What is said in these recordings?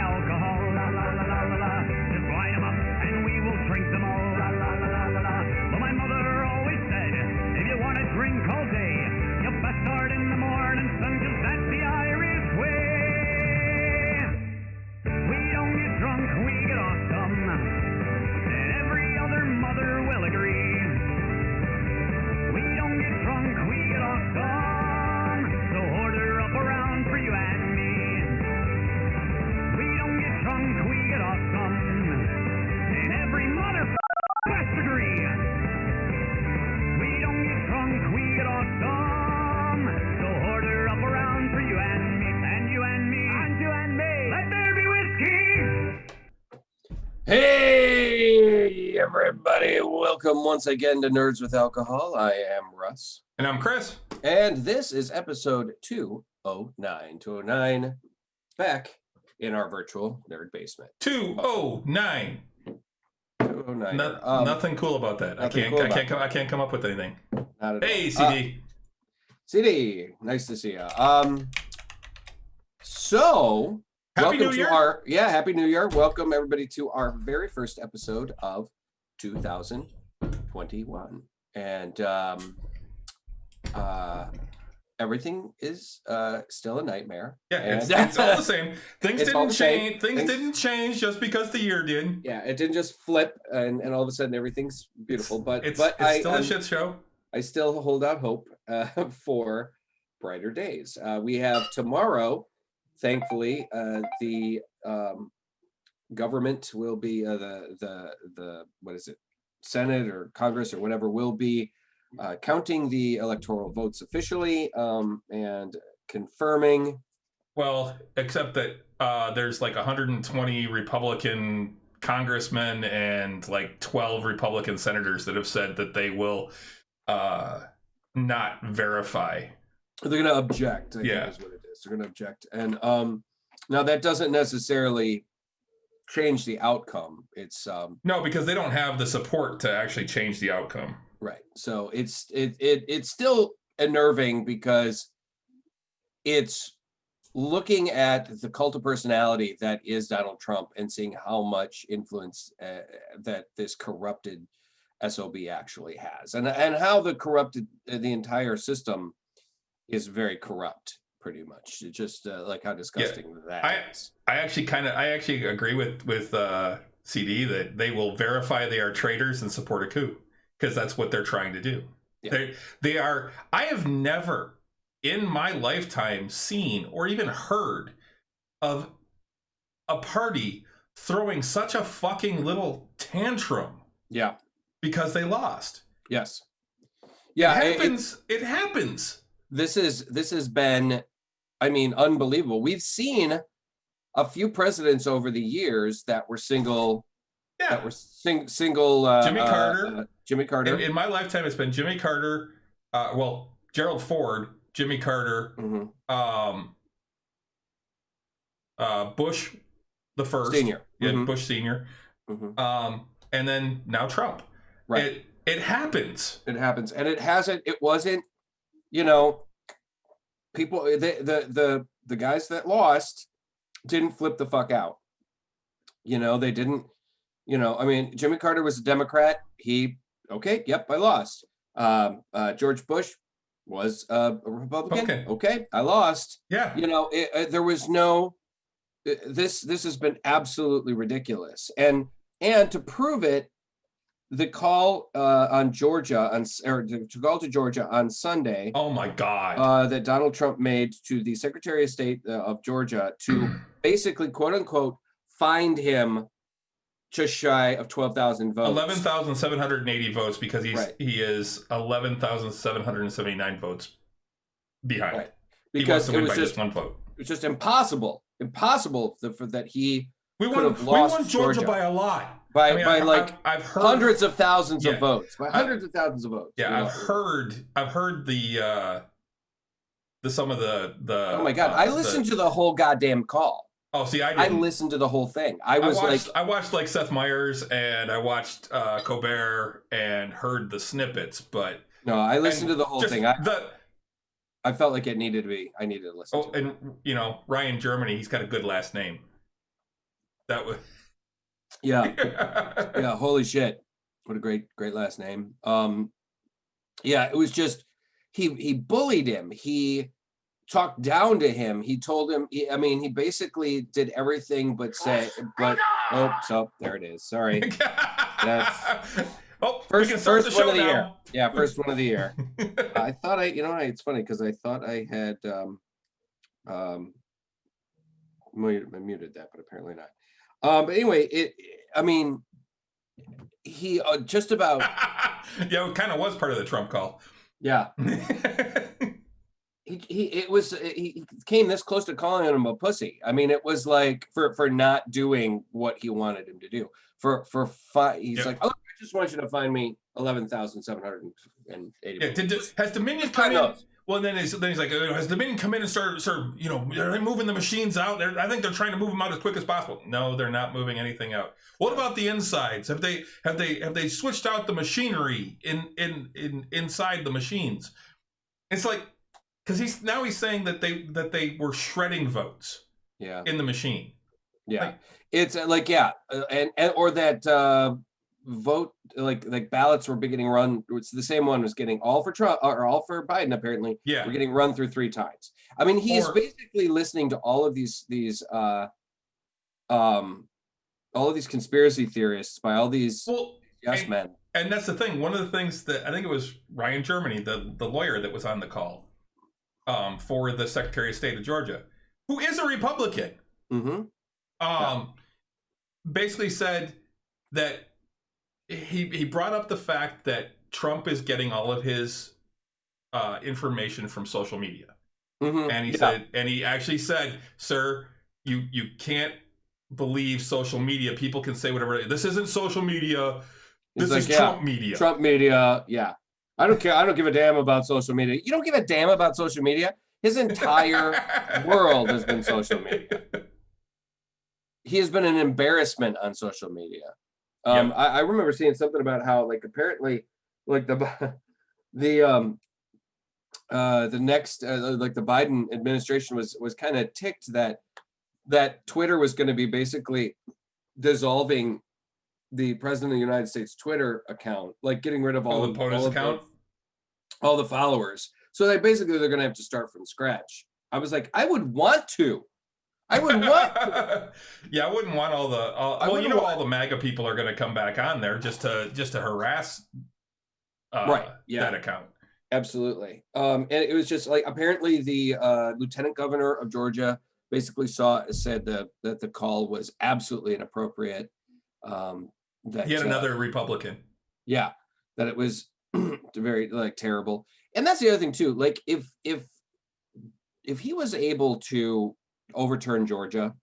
alcohol, la la la la la la. Just line 'em up and we will drink them all, la la la la la la. But my mother always said, if you want to drink all day, you best start in the morning, son, 'cause that's the Irish way. We don't get drunk, we get awesome, and every other mother will agree. We don't get drunk, we get awesome, so order up around for you and me. We don't get drunk, we get awesome, and every motherfucker must agree. We don't get drunk, we get awesome, so order up around for you and me, and you and me, and you and me. Let there be whiskey! Hey, everybody. Welcome once again to Nerds with Alcohol. I am Russ. And I'm Chris. And this is episode 209. Back in our virtual nerd basement. 209. 209. Nothing cool about that. I can't come up with anything. Not at Hey, all. CD. CD, nice to see you. So Happy welcome New Year. Happy New Year. Welcome everybody to our very first episode of 2021. And everything is still a nightmare. Yeah, and it's all the same. Things It's all didn't the same. change. Things didn't change just because the year did. Yeah, it didn't just flip and all of a sudden everything's beautiful. But It's I, still a shit show. I still hold out hope for brighter days. We have tomorrow, thankfully, the government will be the what is it, Senate or Congress or whatever will be counting the electoral votes officially and confirming. Well, except that there's like 120 Republican congressmen and like 12 Republican senators that have said that they will not verify. They're going to object. I think is what it is. They're going to object, and now that doesn't necessarily change the outcome. It's no, because they don't have the support to actually change the outcome. right. So it's still unnerving because it's looking at the cult of personality that is Donald Trump and seeing how much influence that this corrupted SOB actually has, and how the entire system is very corrupt, pretty much. It's just like how disgusting that is. I actually agree with CD that they will verify they are traitors and support a coup, because that's what they're trying to do. Yeah. They are. I have never in my lifetime seen or even heard of a party throwing such a fucking little tantrum. Yeah. Because they lost. Yes. Yeah. It happens. This has been, I mean, unbelievable. We've seen a few presidents over the years that were single. Yeah. That were single. Jimmy Carter. Jimmy Carter. In my lifetime, it's been Jimmy Carter. Gerald Ford, Jimmy Carter, Bush, the first Senior. Yeah, Bush Senior, and then now Trump. Right. It happens. It happens, and it hasn't. It wasn't. People. The guys that lost didn't flip the fuck out. They didn't. I mean, Jimmy Carter was a Democrat. Yep, I lost. George Bush was a Republican. Okay, I lost. Yeah. There was no. This has been absolutely ridiculous, and to prove it, the call on Georgia to call to Georgia on Sunday. Oh my God! That Donald Trump made to the Secretary of State of Georgia to basically, quote unquote, find him just shy of 12,000 votes. 11,780 votes, because he is 11,779 votes behind. Right. Because he wants to win by just one vote. It's just impossible for that he. We won Georgia by a lot. I've heard hundreds of thousands of votes. By hundreds of thousands of votes. Yeah, I've heard some of the. Oh my God! I listened to the whole goddamn call. Oh, see, I listened to the whole thing. I watched like Seth Meyers, and I watched Colbert and heard the snippets, but no, I listened to the whole thing. I felt like it needed to be. I needed to listen. And Ryan Germany, he's got a good last name. That was. Yeah. Yeah. Holy shit. What a great last name. Yeah, it was just, he bullied him. He talked down to him. He told him, he basically did everything but say, so there it is. Sorry. That's we can start the show one of the now. year. Yeah, first one of the year. I thought it's funny because I thought I had muted that, but apparently not. But anyway, he just about yeah, it kind of was part of the Trump call. Yeah. he came this close to calling him a pussy. I mean, it was like for not doing what he wanted him to do. He's like, oh, I just want you to find me 11,780. Yeah, has Dominion come in? Well, then he's like, has Dominion come in and start, are they moving the machines out? I think they're trying to move them out as quick as possible. No, they're not moving anything out. What about the insides? Have they switched out the machinery inside the machines? It's like, because he's saying that they were shredding votes. Yeah. In the machine. Yeah. It's like, yeah, and or that vote, like ballots were getting run. It's the same one was getting all for Trump or all for Biden. Apparently, yeah, we're getting run through 3 times. I mean, he's basically listening to all of these conspiracy theorists by all these men. And that's the thing. One of the things that I think it was Ryan Germany, the lawyer that was on the call, for the Secretary of State of Georgia, who is a Republican, basically said that he brought up the fact that Trump is getting all of his information from social media. And he said, and he actually said, sir, you can't believe social media. People can say whatever. This isn't social media. This is Trump media. Trump media. Yeah. I don't care. I don't give a damn about social media. You don't give a damn about social media? His entire world has been social media. He has been an embarrassment on social media. I remember seeing something about how, like, apparently, like the next like the Biden administration was kind of ticked that Twitter was going to be basically dissolving the president of the United States Twitter account, like getting rid of all the followers. So they're going to have to start from scratch. I was like, I would want to. Yeah, I wouldn't want all the all the MAGA people are going to come back on there just to harass that account. Absolutely. And it was just like, apparently the lieutenant governor of Georgia basically said that the call was absolutely inappropriate. That yet another Republican. Yeah, that it was very terrible. And that's the other thing too. Like if he was able to overturn Georgia,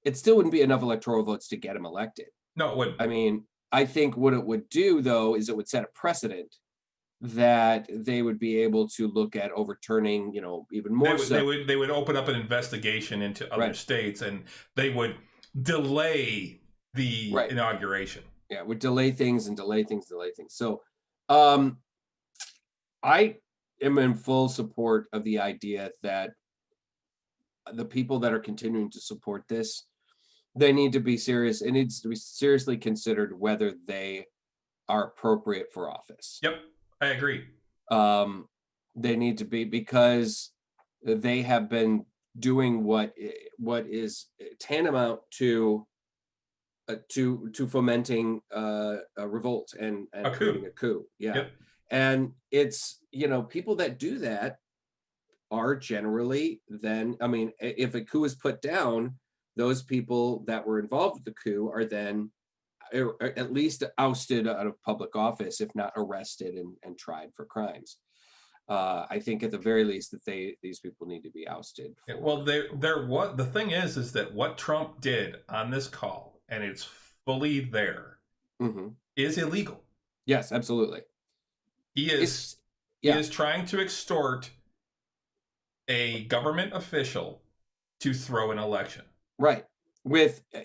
it still wouldn't be enough electoral votes to get him elected. No, it wouldn't. I mean, I think what it would do though is it would set a precedent that they would be able to look at overturning, even more. They would open up an investigation into other states, and they would delay the inauguration. Yeah, would delay things. So I am in full support of the idea that the people that are continuing to support this, they need to be serious. It needs to be seriously considered whether they are appropriate for office. Yep, I agree. They need to be, because they have been doing what is tantamount to fomenting a revolt and creating a coup. Yeah. Yep. And it's, people that do that are generally then, if a coup is put down, those people that were involved with the coup are then at least ousted out of public office, if not arrested and tried for crimes. I think at the very least that these people need to be ousted. Well, the thing is that what Trump did on this call, and it's fully there, is illegal. Yes, absolutely. He is trying to extort a government official to throw an election. Right.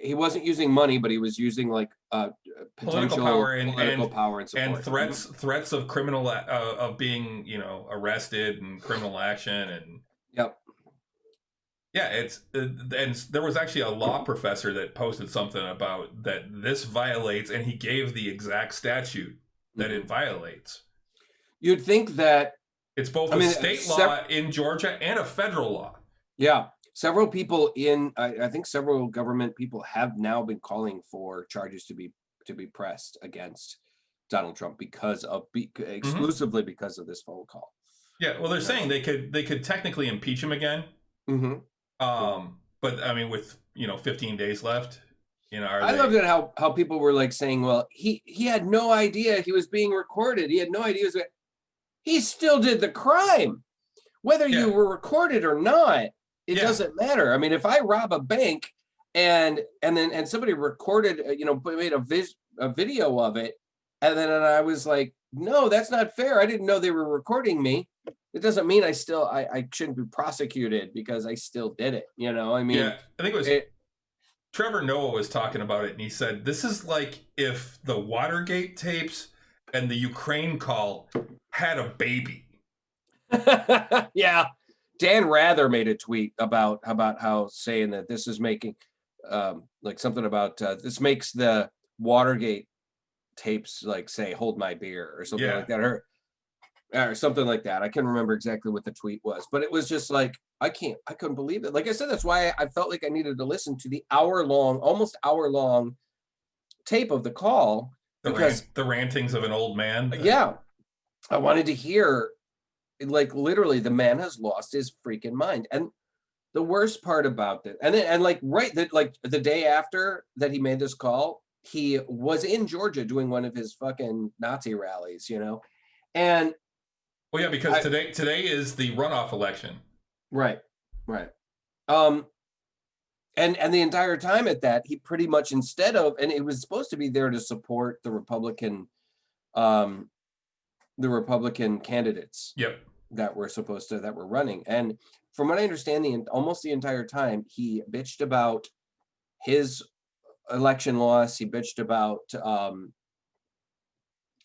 He wasn't using money, but he was using political power and support. And threats of criminal of being arrested and criminal action and. Yep. Yeah, and there was actually a law professor that posted something about that this violates, and he gave the exact statute that it violates. You'd think that, It's both I a mean, state law in Georgia and a federal law. yeah, several people I think several government people have now been calling for charges to be pressed against Donald Trump because of exclusively because of this phone call. Yeah, well, they're saying they could technically impeach him again. But I mean, with 15 days left, I loved it how people were like saying, well, he had no idea he was being recorded. He had no idea he still did the crime, whether you were recorded or not. It doesn't matter. I mean, if I rob a bank and somebody recorded, made a video of it, and then I was like, no, that's not fair. I didn't know they were recording me. It doesn't mean I shouldn't be prosecuted because I still did it. I mean, yeah, I think it was Trevor Noah was talking about it, and he said this is like if the Watergate tapes and the Ukraine call had a baby. Yeah. Dan Rather made a tweet about how saying that this is making like something about this makes the Watergate tapes like say hold my beer or something like that, or something like that. I can't remember exactly what the tweet was, but it was just like I couldn't believe it. Like I said, that's why I felt like I needed to listen to the almost hour long tape of the call, because the rantings of an old man. Yeah, I wanted to hear, like, literally the man has lost his freaking mind. And the worst part about this, and like the day after that he made this call, he was in Georgia doing one of his fucking Nazi rallies, and well, yeah, because today is the runoff election. Right. And the entire time at that, he pretty much, instead of, and it was supposed to be there to support the Republican candidates. Yep. That were running. And from what I understand, almost the entire time he bitched about his election loss. He bitched about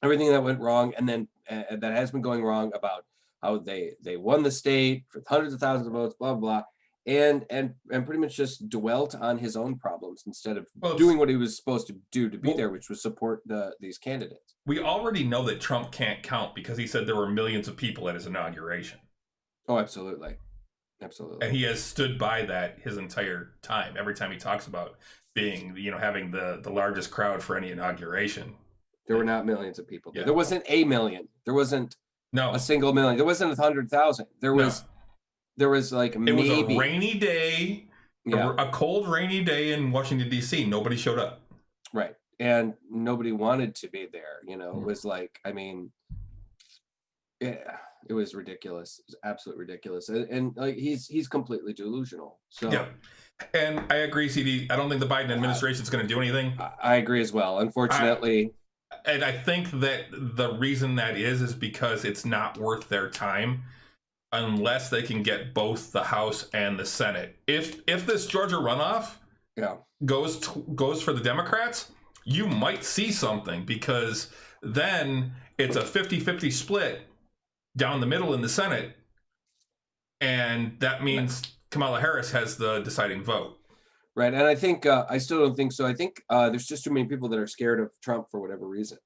everything that went wrong, and then that has been going wrong, about how they won the state for hundreds of thousands of votes, blah blah, and pretty much just dwelt on his own problems instead of doing what he was supposed to do to be there, which was support these candidates. We already know that Trump can't count because he said there were millions of people at his inauguration. Oh, absolutely. And he has stood by that his entire time. Every time he talks about being, having the largest crowd for any inauguration. There were not millions of people there. Yeah. There wasn't a million. There wasn't a single million. There wasn't 100,000. There was like maybe. It was a rainy day, a cold rainy day in Washington, D.C. Nobody showed up. Right. And nobody wanted to be there. It was like, I mean, yeah, it was ridiculous. It was absolutely ridiculous. And like he's completely delusional. So yeah. And I agree, CD. I don't think the Biden administration is going to do anything. I agree as well. Unfortunately. And I think that the reason that is because it's not worth their time unless they can get both the House and the Senate. If this Georgia runoff goes for the Democrats, you might see something, because then it's a 50-50 split down the middle in the Senate, and that means Kamala Harris has the deciding vote. Right, and I think I still don't think so. I think there's just too many people that are scared of Trump for whatever reason.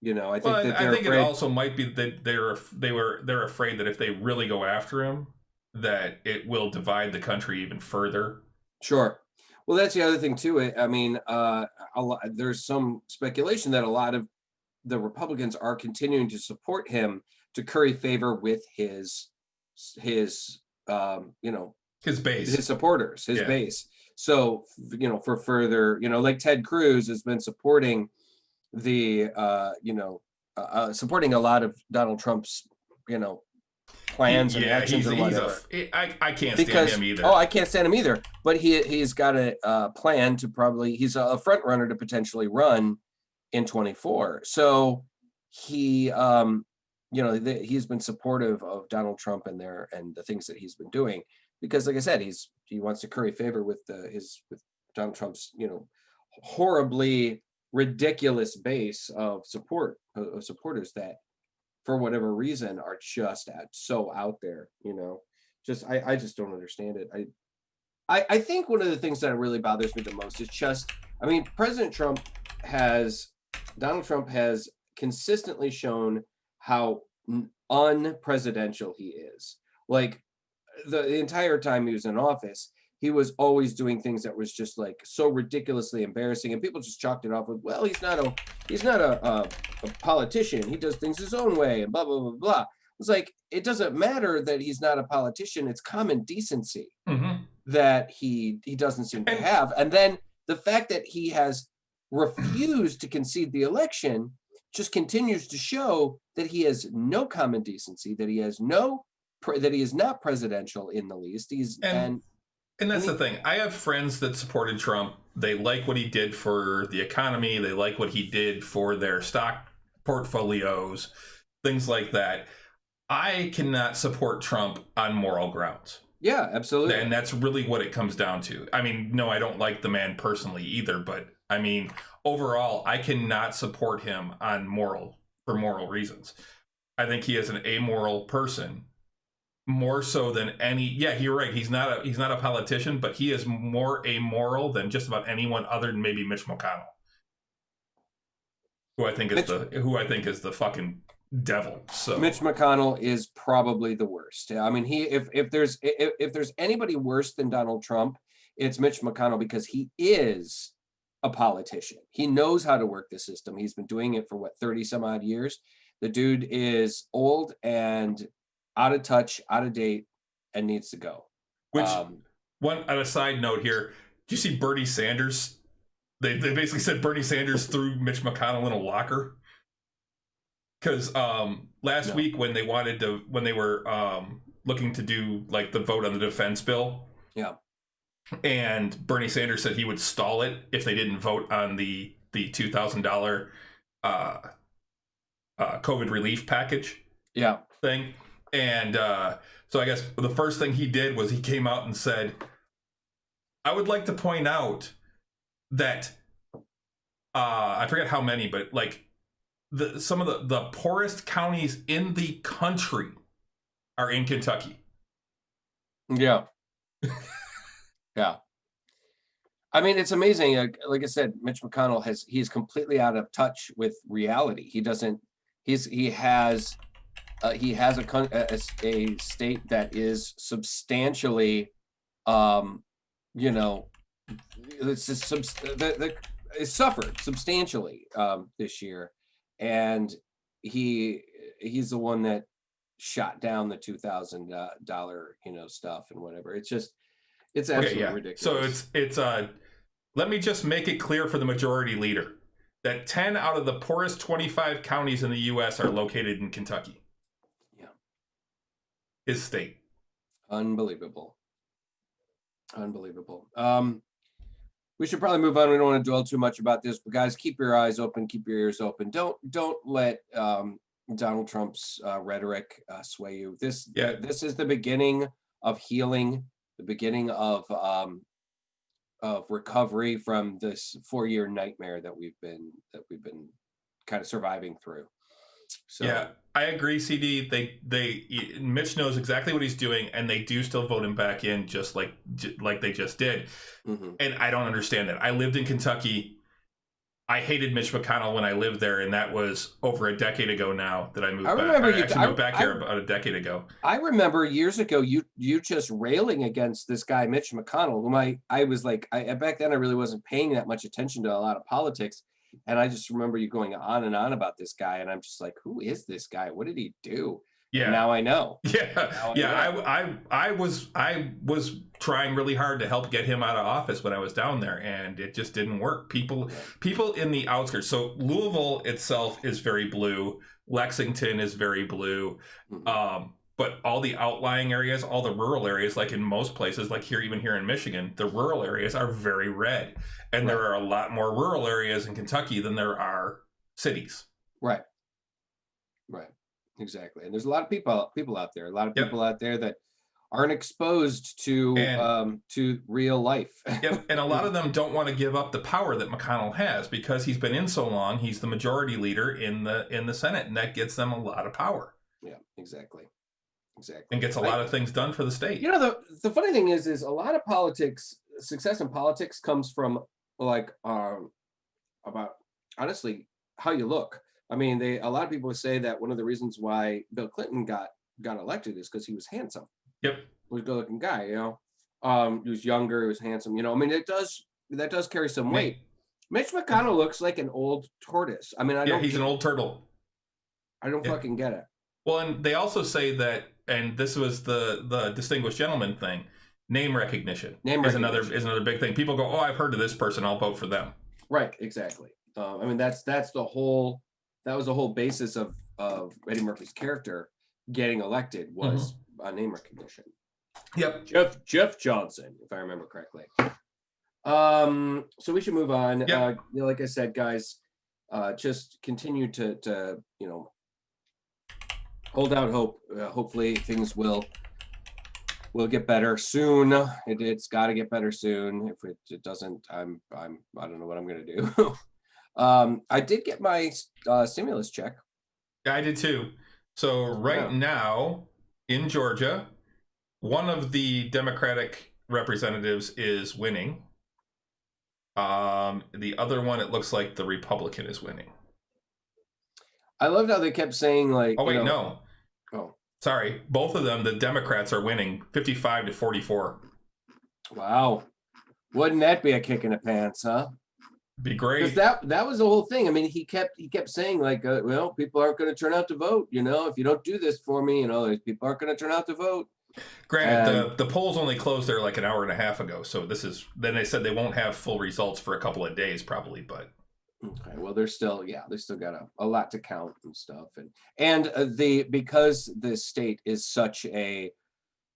I think I think it also might be that they're afraid that if they really go after him, that it will divide the country even further. Sure. Well, that's the other thing too. I mean, there's some speculation that a lot of the Republicans are continuing to support him to curry favor with his base, his supporters, his base. So, for further, like Ted Cruz has been supporting the, supporting a lot of Donald Trump's, plans and actions or whatever. I can't stand him either. Oh, I can't stand him either. But he's got a plan to he's a front runner to potentially run in 24. So he, he's been supportive of Donald Trump and the things that he's been doing, because, like I said, he wants to curry favor with with Donald Trump's, horribly ridiculous base of supporters that, for whatever reason, are just so out there. I just don't understand it. I think one of the things that really bothers me the most is just, I mean, Donald Trump has consistently shown how unpresidential he is. Like the entire time he was in office, he was always doing things that was just like so ridiculously embarrassing, and people just chalked it off with, well, he's not a politician. He does things his own way, and blah blah blah blah. It's like it doesn't matter that he's not a politician. It's common decency that he doesn't seem to have, and then the fact that he has refused to concede the election just continues to show that he has no common decency, that he has that he is not presidential in the least. And that's the thing. I have friends that supported Trump. They like what he did for the economy. They like what he did for their stock portfolios, things like that. I cannot support Trump on moral grounds. Yeah, absolutely. And that's really what it comes down to. I mean, no, I don't like the man personally either, but I mean, overall, I cannot support him for moral reasons. I think he is an amoral person, more so than any. Yeah, you're right. He's not a politician, but he is more amoral than just about anyone other than maybe Mitch McConnell, who I think is the fucking devil. So Mitch McConnell is probably the worst. I mean, if there's anybody worse than Donald Trump, it's Mitch McConnell, because he is a politician. He knows how to work the system. He's been doing it for 30 some odd years. The dude is old and out of touch, out of date, and needs to go. Which, on a side note here, do you see Bernie Sanders? They basically said Bernie Sanders threw Mitch McConnell in a locker. Because last week when they were looking to do like the vote on the defense bill, and Bernie Sanders said he would stall it if they didn't vote on the $2,000 COVID relief package, thing, and so I guess the first thing he did was he came out and said, "I would like to point out that I forget how many, but like." Some of the poorest counties in the country are in Kentucky. Yeah. Yeah. I mean, it's amazing. Like I said, Mitch McConnell he's completely out of touch with reality. He has a state that is substantially, it's suffered substantially this year. And he's the one that shot down the $2,000 stuff and whatever. It's absolutely ridiculous. So it's let me just make it clear for the majority leader that 10 out of the poorest 25 counties in the U.S. are located in Kentucky. Yeah, his state. Unbelievable. We should probably move on. We don't want to dwell too much about this, but guys, keep your eyes open, keep your ears open. Don't let Donald Trump's rhetoric sway you. This is the beginning of healing, the beginning of recovery from this 4-year nightmare that we've been kind of surviving through. So yeah, I agree, CD. Mitch knows exactly what he's doing, and they do still vote him back in, just like they just did. Mm-hmm. And I don't understand that. I lived in Kentucky. I hated Mitch McConnell when I lived there, and that was over a decade ago now that I moved back. I moved back here about a decade ago. I remember years ago you just railing against this guy Mitch McConnell, whom I was like, back then I really wasn't paying that much attention to a lot of politics. And I just remember you going on and on about this guy, and I'm just like, who is this guy? What did he do? Yeah. And now I know. Yeah. I was trying really hard to help get him out of office when I was down there, and it just didn't work. People in the outskirts. So Louisville itself is very blue. Lexington is very blue. Mm-hmm. But all the outlying areas, all the rural areas, like in most places, like even here in Michigan, the rural areas are very red. And there are a lot more rural areas in Kentucky than there are cities. Right. Exactly. And there's a lot of people out there, out there that aren't exposed to real life. And a lot of them don't want to give up the power that McConnell has, because he's been in so long. He's the majority leader in the Senate, and that gets them a lot of power. Yeah, exactly. Exactly. and gets a lot of things done for the state. You know, the funny thing is a lot of politics, success in politics comes from like about honestly how you look. I mean, a lot of people say that one of the reasons why Bill Clinton got elected is because he was handsome. Yep. He was a good-looking guy, you know. He was younger, he was handsome, you know. I mean, that does carry some weight. Mitch McConnell looks like an old tortoise. I mean, he's an old turtle. I don't fucking get it. Well, and they also say that, and this was the distinguished gentleman thing, name recognition is another big thing. People go, oh, I've heard of this person, I'll vote for them. Right, exactly. I mean, that was the whole basis of Eddie Murphy's character getting elected was name recognition. Yep. Jeff Johnson, if I remember correctly. So we should move on. Yep. You know, like I said, guys, just continue to you know, hold out hope. Hopefully things will get better soon. It's got to get better soon. If it doesn't, I don't know what I'm gonna do. I did get my stimulus check. Yeah, I did too. So now in Georgia, one of the Democratic representatives is winning. The other one, it looks like the Republican is winning. I loved how they kept saying like, oh wait, no. Oh, sorry. Both of them, the Democrats are winning 55-44. Wow. Wouldn't that be a kick in the pants, huh? Be great. Because that was the whole thing. I mean, he kept saying like, well, people aren't going to turn out to vote. You know, if you don't do this for me, you know, people aren't going to turn out to vote. Granted, the polls only closed there like an hour and a half ago. So then they said they won't have full results for a couple of days probably, but. Okay, well, they still got a lot to count and stuff. And because the state is such a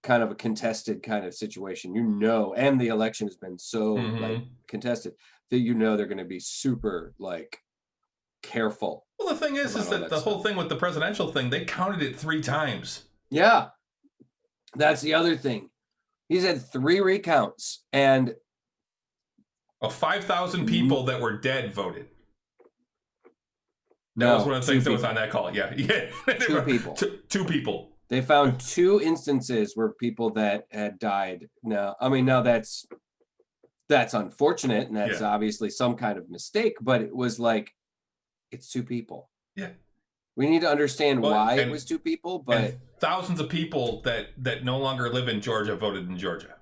kind of a contested kind of situation, you know, and the election has been so like contested that you know they're going to be super like careful. Well, the thing is that the whole thing with the presidential thing, they counted it 3 times. Yeah, that's the other thing. He's had 3 recounts, and 5,000 people that were dead voted. That was one of the things that was on that call. Yeah. 2 people. 2 people. They found 2 instances where people that had died. Now, I mean, now that's unfortunate, and that's obviously some kind of mistake. But it was like, it's 2 people. Yeah. We need to understand why it was 2 people, but thousands of people that no longer live in Georgia voted in Georgia.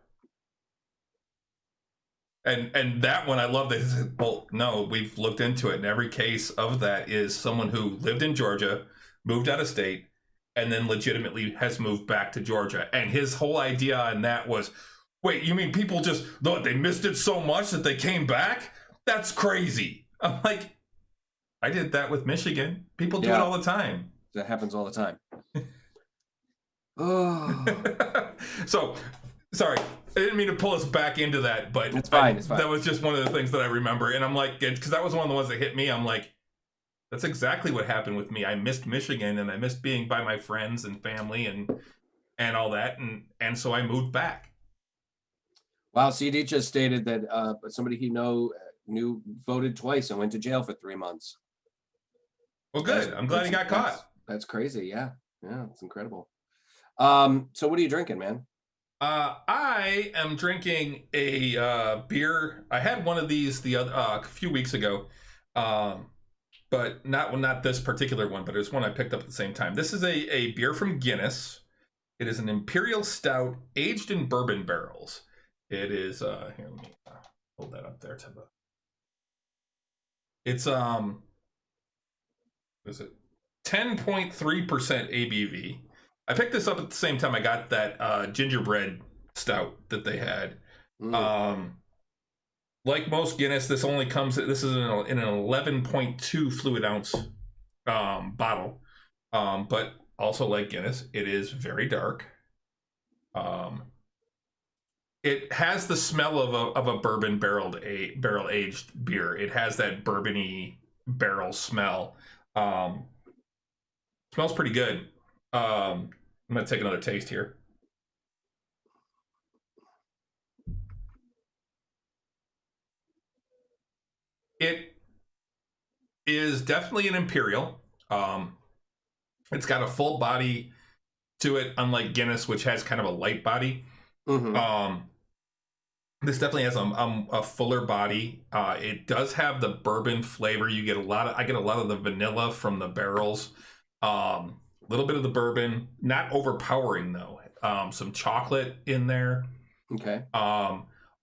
And that one, I love that. Well, no, we've looked into it, and every case of that is someone who lived in Georgia, moved out of state, and then legitimately has moved back to Georgia. And his whole idea on that was, wait, you mean people they missed it so much that they came back? That's crazy. I'm like, I did that with Michigan. People do it all the time. That happens all the time. Oh. So, sorry. I didn't mean to pull us back into that, but it's fine. That was just one of the things that I remember. And I'm like, because that was one of the ones that hit me. I'm like, that's exactly what happened with me. I missed Michigan, and I missed being by my friends and family and all that. And so I moved back. Wow. CD just stated that somebody he knew voted twice and went to jail for 3 months. Well, good. I'm glad he got caught. That's crazy. Yeah. Yeah. It's incredible. So what are you drinking, man? I am drinking a beer. I had one of these a few weeks ago, but not this particular one, but it's one I picked up at the same time. This is a beer from Guinness. It is an imperial stout aged in bourbon barrels. It is here. Let me hold that up there to the. It's is it 10.3% ABV. I picked this up at the same time I got that gingerbread stout that they had. Like most Guinness, this only comes. This is in an 11.2 fluid ounce bottle, but also like Guinness, it is very dark. It has the smell of a bourbon barrel aged beer. It has that bourbony barrel smell. Smells pretty good. I'm gonna take another taste here. It is definitely an imperial. It's got a full body to it, unlike Guinness, which has kind of a light body. This definitely has a fuller body. It does have the bourbon flavor. You get I get a lot of the vanilla from the barrels. A little bit of the bourbon, not overpowering though. Some chocolate in there. Okay.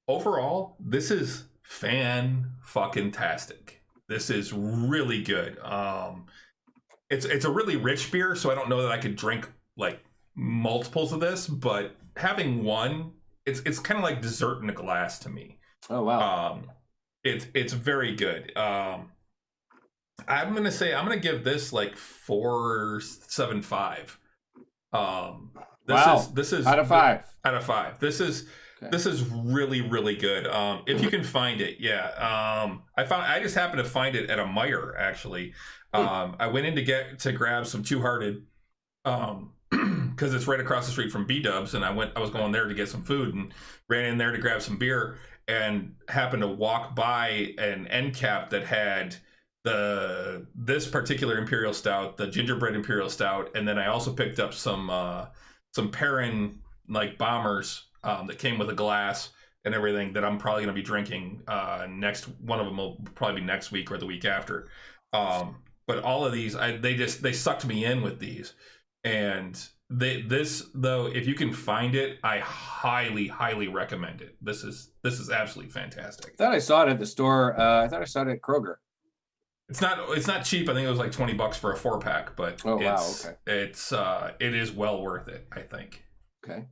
Overall, this is fan-fucking-tastic. This is really good. It's a really rich beer, so I don't know that I could drink like multiples of this, but having one, it's kind of like dessert in a glass to me. Oh wow. It's very good. I'm gonna give this like 4.75. This is out of 5. Out of 5. This is really, really good. If you can find it, yeah. I just happened to find it at a Meijer actually. I went in to grab some Two Hearted, because it's right across the street from B-Dubs, and I was going there to get some food and ran in there to grab some beer and happened to walk by an end cap that had this particular Imperial Stout, the gingerbread Imperial Stout, and then I also picked up some Perrin like bombers that came with a glass and everything that I'm probably going to be drinking next. One of them will probably be next week or the week after. But all of these, they sucked me in with these. And this though, if you can find it, I highly, highly recommend it. This is absolutely fantastic. I thought I saw it at the store. I thought I saw it at Kroger. It's not cheap. I think it was like $20 for a 4-pack, but okay. It is well worth it, I think. Okay.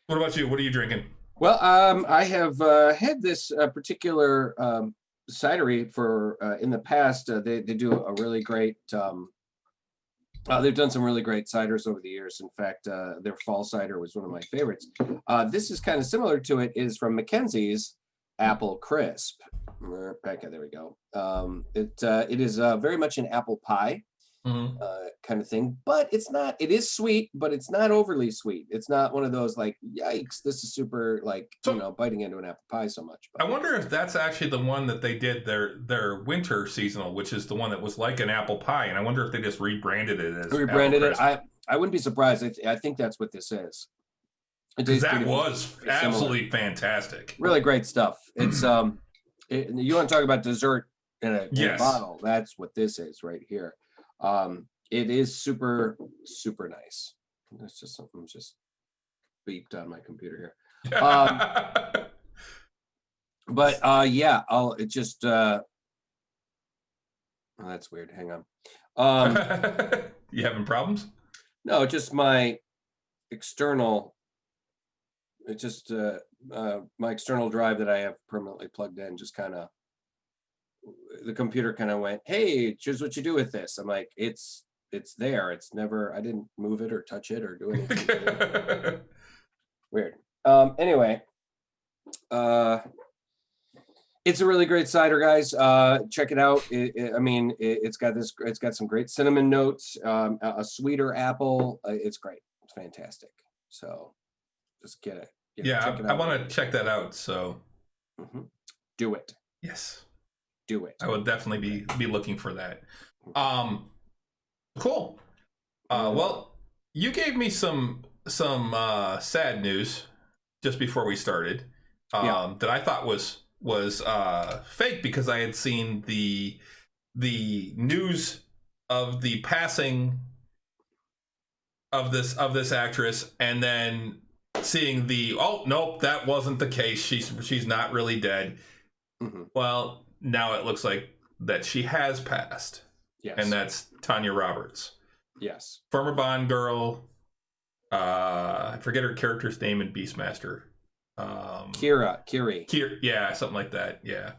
What about you? What are you drinking? Well, I have had this particular cidery for in the past. They do a really great. They've done some really great ciders over the years. In fact, their fall cider was one of my favorites. This is kind of similar to it. Is from Mackenzie's Apple Crisp. There we go. It is very much an apple pie kind of thing, but it's not. It is sweet, but it's not overly sweet. It's not one of those like, yikes, this is super like biting into an apple pie so much. But I wonder if that's actually the one that they did their winter seasonal, which is the one that was like an apple pie, and I wonder if they just rebranded it as rebranded it. I wouldn't be surprised. I think that's what this is. That was absolutely fantastic. Really great stuff. It's you want to talk about dessert in a bottle? That's what this is right here. It is super, super nice. That's just something just beeped on my computer here. But I'll it just oh, that's weird. Hang on. You having problems? No, just my external. It's just my external drive that I have permanently plugged in just kind of, the computer kind of went, hey, choose what you do with this. I'm like, it's there. It's never, I didn't move it or touch it or do anything. Weird. Anyway, it's a really great cider, guys. Check it out. It's got some great cinnamon notes, a sweeter apple. It's great. It's fantastic. So just get it. I want to check that out. So do it. Yes. Do it. I would definitely be looking for that. Cool. Well, you gave me some sad news just before we started that I thought was fake, because I had seen the news of the passing of this actress, and then seeing oh nope, that wasn't the case. She's not really dead. Well, now it looks like that she has passed. Yes. And that's Tanya Roberts. Yes. Former Bond girl. I forget her character's name in Beastmaster. Kiri. Yeah, something like that. Yeah.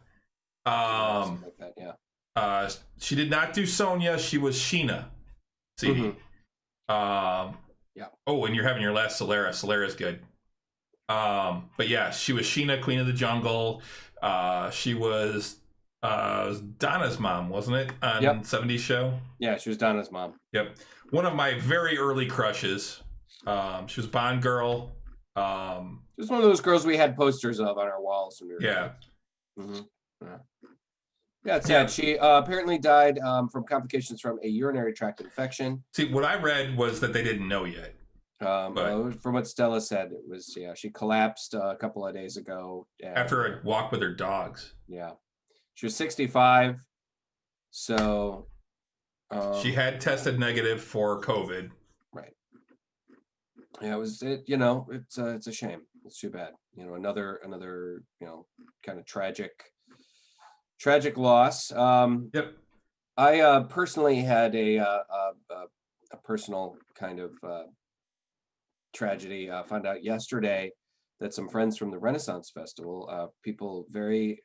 Something like that, yeah. She did not do Sonya. She was Sheena. CD. Yeah. Oh, and you're having your last Solera. Solera's good. But yeah, she was Sheena, Queen of the Jungle. She was Donna's mom, wasn't it? On 70s show? Yeah, she was Donna's mom. Yep. One of my very early crushes. She was Bond girl. Just one of those girls we had posters of on our walls when we were kids. Yeah, it's sad. She apparently died from complications from a urinary tract infection. See, what I read was that they didn't know yet. From what Stella said, it was, she collapsed a couple of days ago. After a walk with her dogs. Yeah. She was 65. So. She had tested negative for COVID. Right. Yeah, it's a shame. It's too bad. Another, kind of tragic loss. Yep. I personally had a personal kind of tragedy. Found out yesterday that some friends from the Renaissance Festival, people very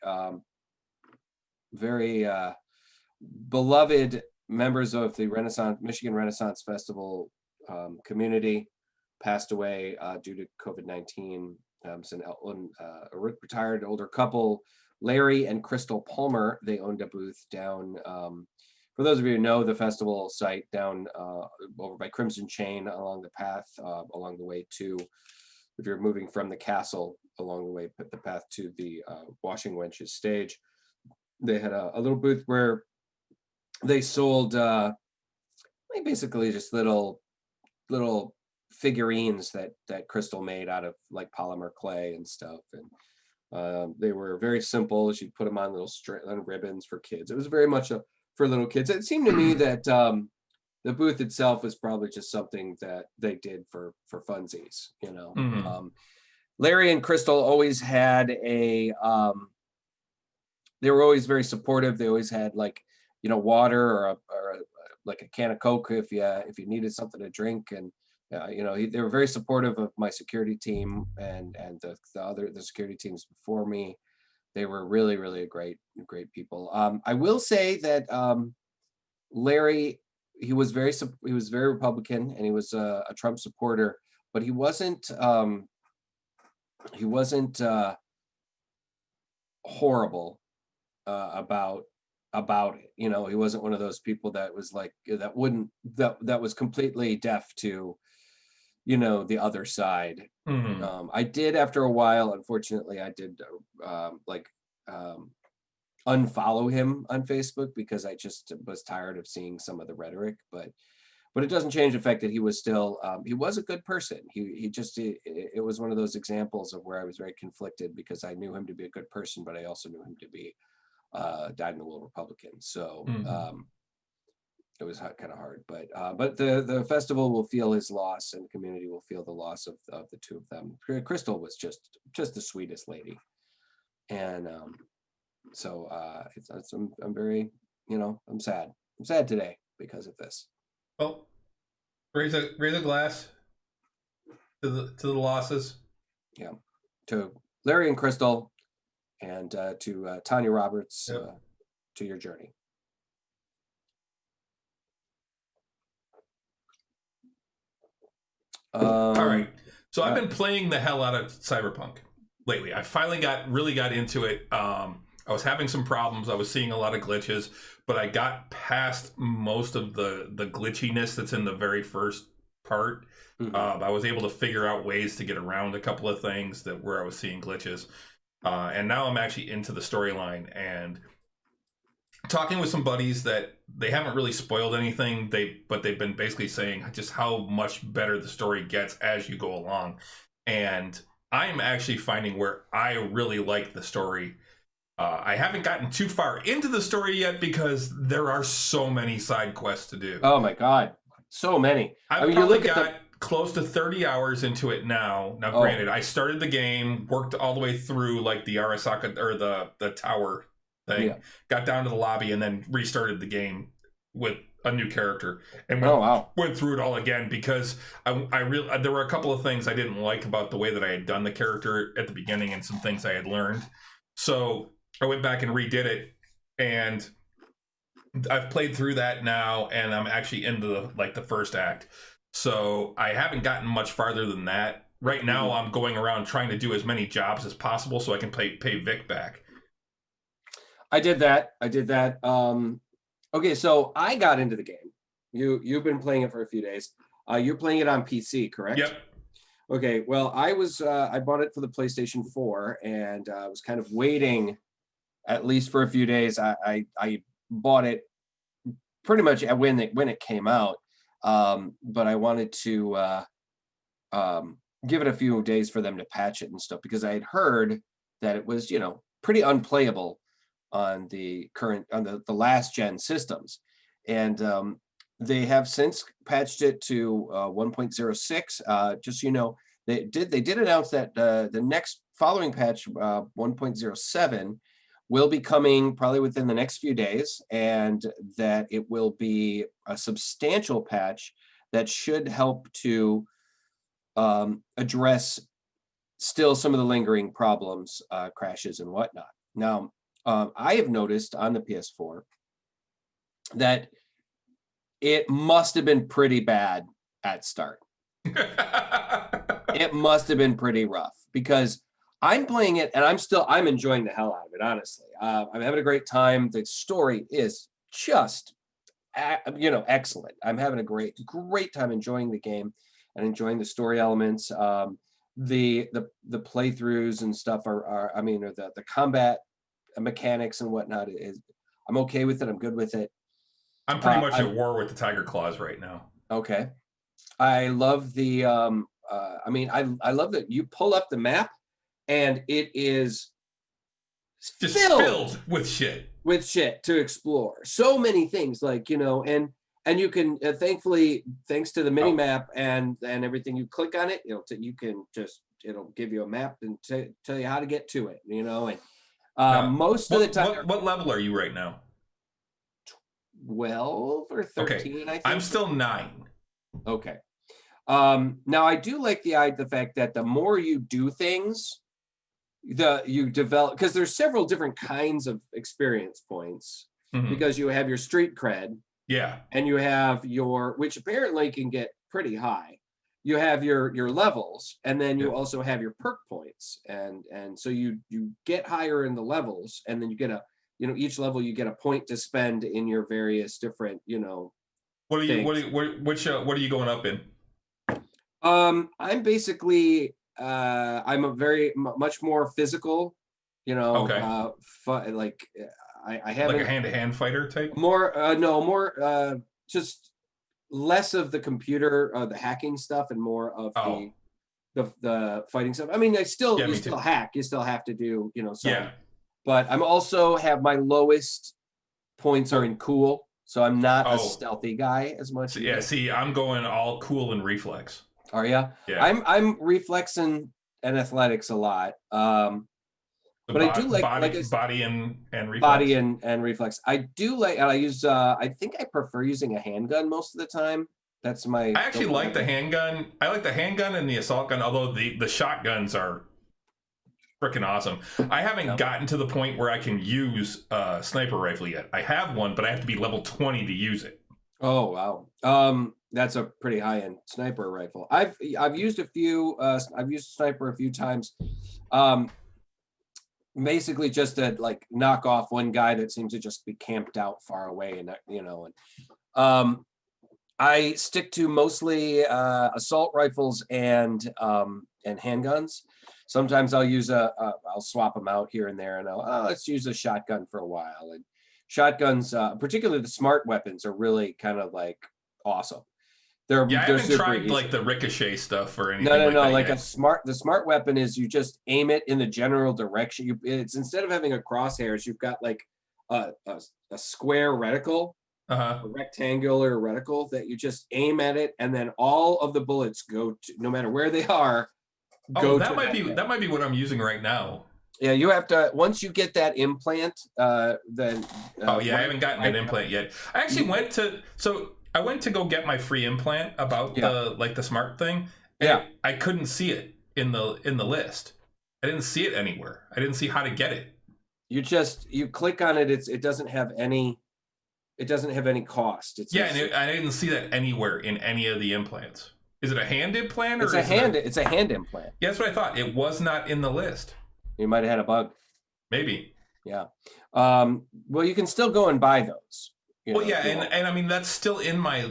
beloved members of the Michigan Renaissance Festival community, passed away due to COVID-19. A retired older couple, Larry and Crystal Palmer, they owned a booth down, for those of you who know the festival site, down over by Crimson Chain, along the path, along the way to, if you're moving from the castle, along the way, the path to the Washing Wenches stage. They had a little booth where they sold basically just little figurines that Crystal made out of like polymer clay and stuff, and they were very simple. She put them on little ribbons for kids. It was very much for little kids. It seemed to me that the booth itself was probably just something that they did for funsies. Mm-hmm. Larry and Crystal always had they were always very supportive. They always had water or like a can of Coke if you needed something to drink, and they were very supportive of my security team and the security teams before me. They were really, really great people. I will say that Larry, he was very Republican, and he was a Trump supporter, but he wasn't horrible about it. He wasn't one of those people that was like that was completely deaf to the other side. Mm-hmm. I did, after a while, unfortunately, I did unfollow him on Facebook because I just was tired of seeing some of the rhetoric, but it doesn't change the fact that he was still he was a good person. It was one of those examples of where I was very conflicted, because I knew him to be a good person, but I also knew him to be dyed-in-the-wool Republican. So it was kind of hard, but the festival will feel his loss, and the community will feel the loss of the two of them. Crystal was just the sweetest lady, and so I'm very, I'm sad today because of this. Well, raise a glass to the losses. Yeah, to Larry and Crystal, and to Tanya Roberts, Yep. To your journey. All right. So I've been playing the hell out of Cyberpunk lately. I finally really got into it. I was having some problems. I was seeing a lot of glitches, but I got past most of the glitchiness that's in the very first part. Mm-hmm. I was able to figure out ways to get around a couple of things where I was seeing glitches. And now I'm actually into the storyline and talking with some buddies that they haven't really spoiled anything. But they've been basically saying just how much better the story gets as you go along. And I'm actually finding where I really like the story. I haven't gotten too far into the story yet because there are so many side quests to do. Oh my God, so many. I've probably got close to 30 hours into it now. Now, granted, I started the game, worked all the way through like the Arasaka or the tower thing, got down to the lobby, and then restarted the game with a new character and went through it all again because there were a couple of things I didn't like about the way that I had done the character at the beginning and some things I had learned. So I went back and redid it, and I've played through that now, and I'm actually into the first act. So I haven't gotten much farther than that. Right now, I'm going around trying to do as many jobs as possible so I can pay Vic back. I did that. Okay, so I got into the game. You've been playing it for a few days. You're playing it on PC, correct? Yep. Okay, well, I bought it for the PlayStation 4, and I was kind of waiting at least for a few days. I bought it pretty much when it came out, but I wanted to give it a few days for them to patch it and stuff, because I had heard that it was, pretty unplayable on the last gen systems. And they have since patched it to 1.06. Just so you know, they did announce that the next following patch, 1.07, will be coming probably within the next few days, and that it will be a substantial patch that should help to address still some of the lingering problems, crashes and whatnot. Now, I have noticed on the PS4 that it must have been pretty bad at start. It must have been pretty rough, because I'm playing it and I'm enjoying the hell out of it, honestly. I'm having a great time. The story is just, excellent. I'm having a great time enjoying the game and enjoying the story elements. The playthroughs and stuff or the combat mechanics and whatnot is, I'm okay with it. I'm good with it. I'm pretty much at war with the Tiger Claws right now. Okay. I love the I love that you pull up the map and it is just filled with shit to explore. So many things, like, and you can thankfully, thanks to the mini map and everything, you click on it, it'll give you a map and tell you how to get to it, and most of the time. What level are you right now? 12 or 13, okay. I think. I'm still 9. Okay. Now I do like the fact that the more you do things, you develop, because there's several different kinds of experience points, because you have your street cred, and you have which apparently can get pretty high. You have your levels, and then you also have your perk points, and so you get higher in the levels, and then you get each level you get a point to spend in your various different What are you going up in? I'm basically I'm a very much more physical, I haven't, like a hand-to-hand fighter type. More just less of the computer, the hacking stuff, and more of the fighting stuff. I mean, you still hack. You still have to do some. Yeah. But I'm also have my lowest points are in cool, so I'm not a stealthy guy as much. Yeah, see, I'm going all cool and reflex. Are you? Yeah. I'm reflexing and athletics a lot. But I do like body and reflex. Body and reflex. I do like, and I use. I think I prefer using a handgun most of the time. That's my. I actually like the handgun. I like the handgun and the assault gun, although the shotguns are freaking awesome. I haven't gotten to the point where I can use a sniper rifle yet. I have one, but I have to be level 20 to use it. Oh wow. That's a pretty high-end sniper rifle. I've used a few. I've used sniper a few times. Basically just to like knock off one guy that seems to just be camped out far away, and I stick to mostly assault rifles and handguns. Sometimes I'll use I'll swap them out here and there, and let's use a shotgun for a while. And shotguns, particularly the smart weapons, are really kind of like awesome. I haven't tried like the ricochet stuff or anything. No. Like the smart weapon is you just aim it in the general direction. It's instead of having a crosshairs, you've got like a square reticle, a rectangular reticle that you just aim at it, and then all of the bullets go to, no matter where they are. That might be what I'm using right now. Yeah, you have to, once you get that implant, then. I haven't gotten an implant yet. I actually went to go get my free implant about the smart thing. And I couldn't see it in the list. I didn't see it anywhere. I didn't see how to get it. You click on it. It doesn't have any cost. And I didn't see that anywhere in any of the implants. Is it a hand implant? It's a hand implant. Yeah, that's what I thought. It was not in the list. You might have had a bug. Maybe. Yeah. Well, you can still go and buy those. And I mean that's still in my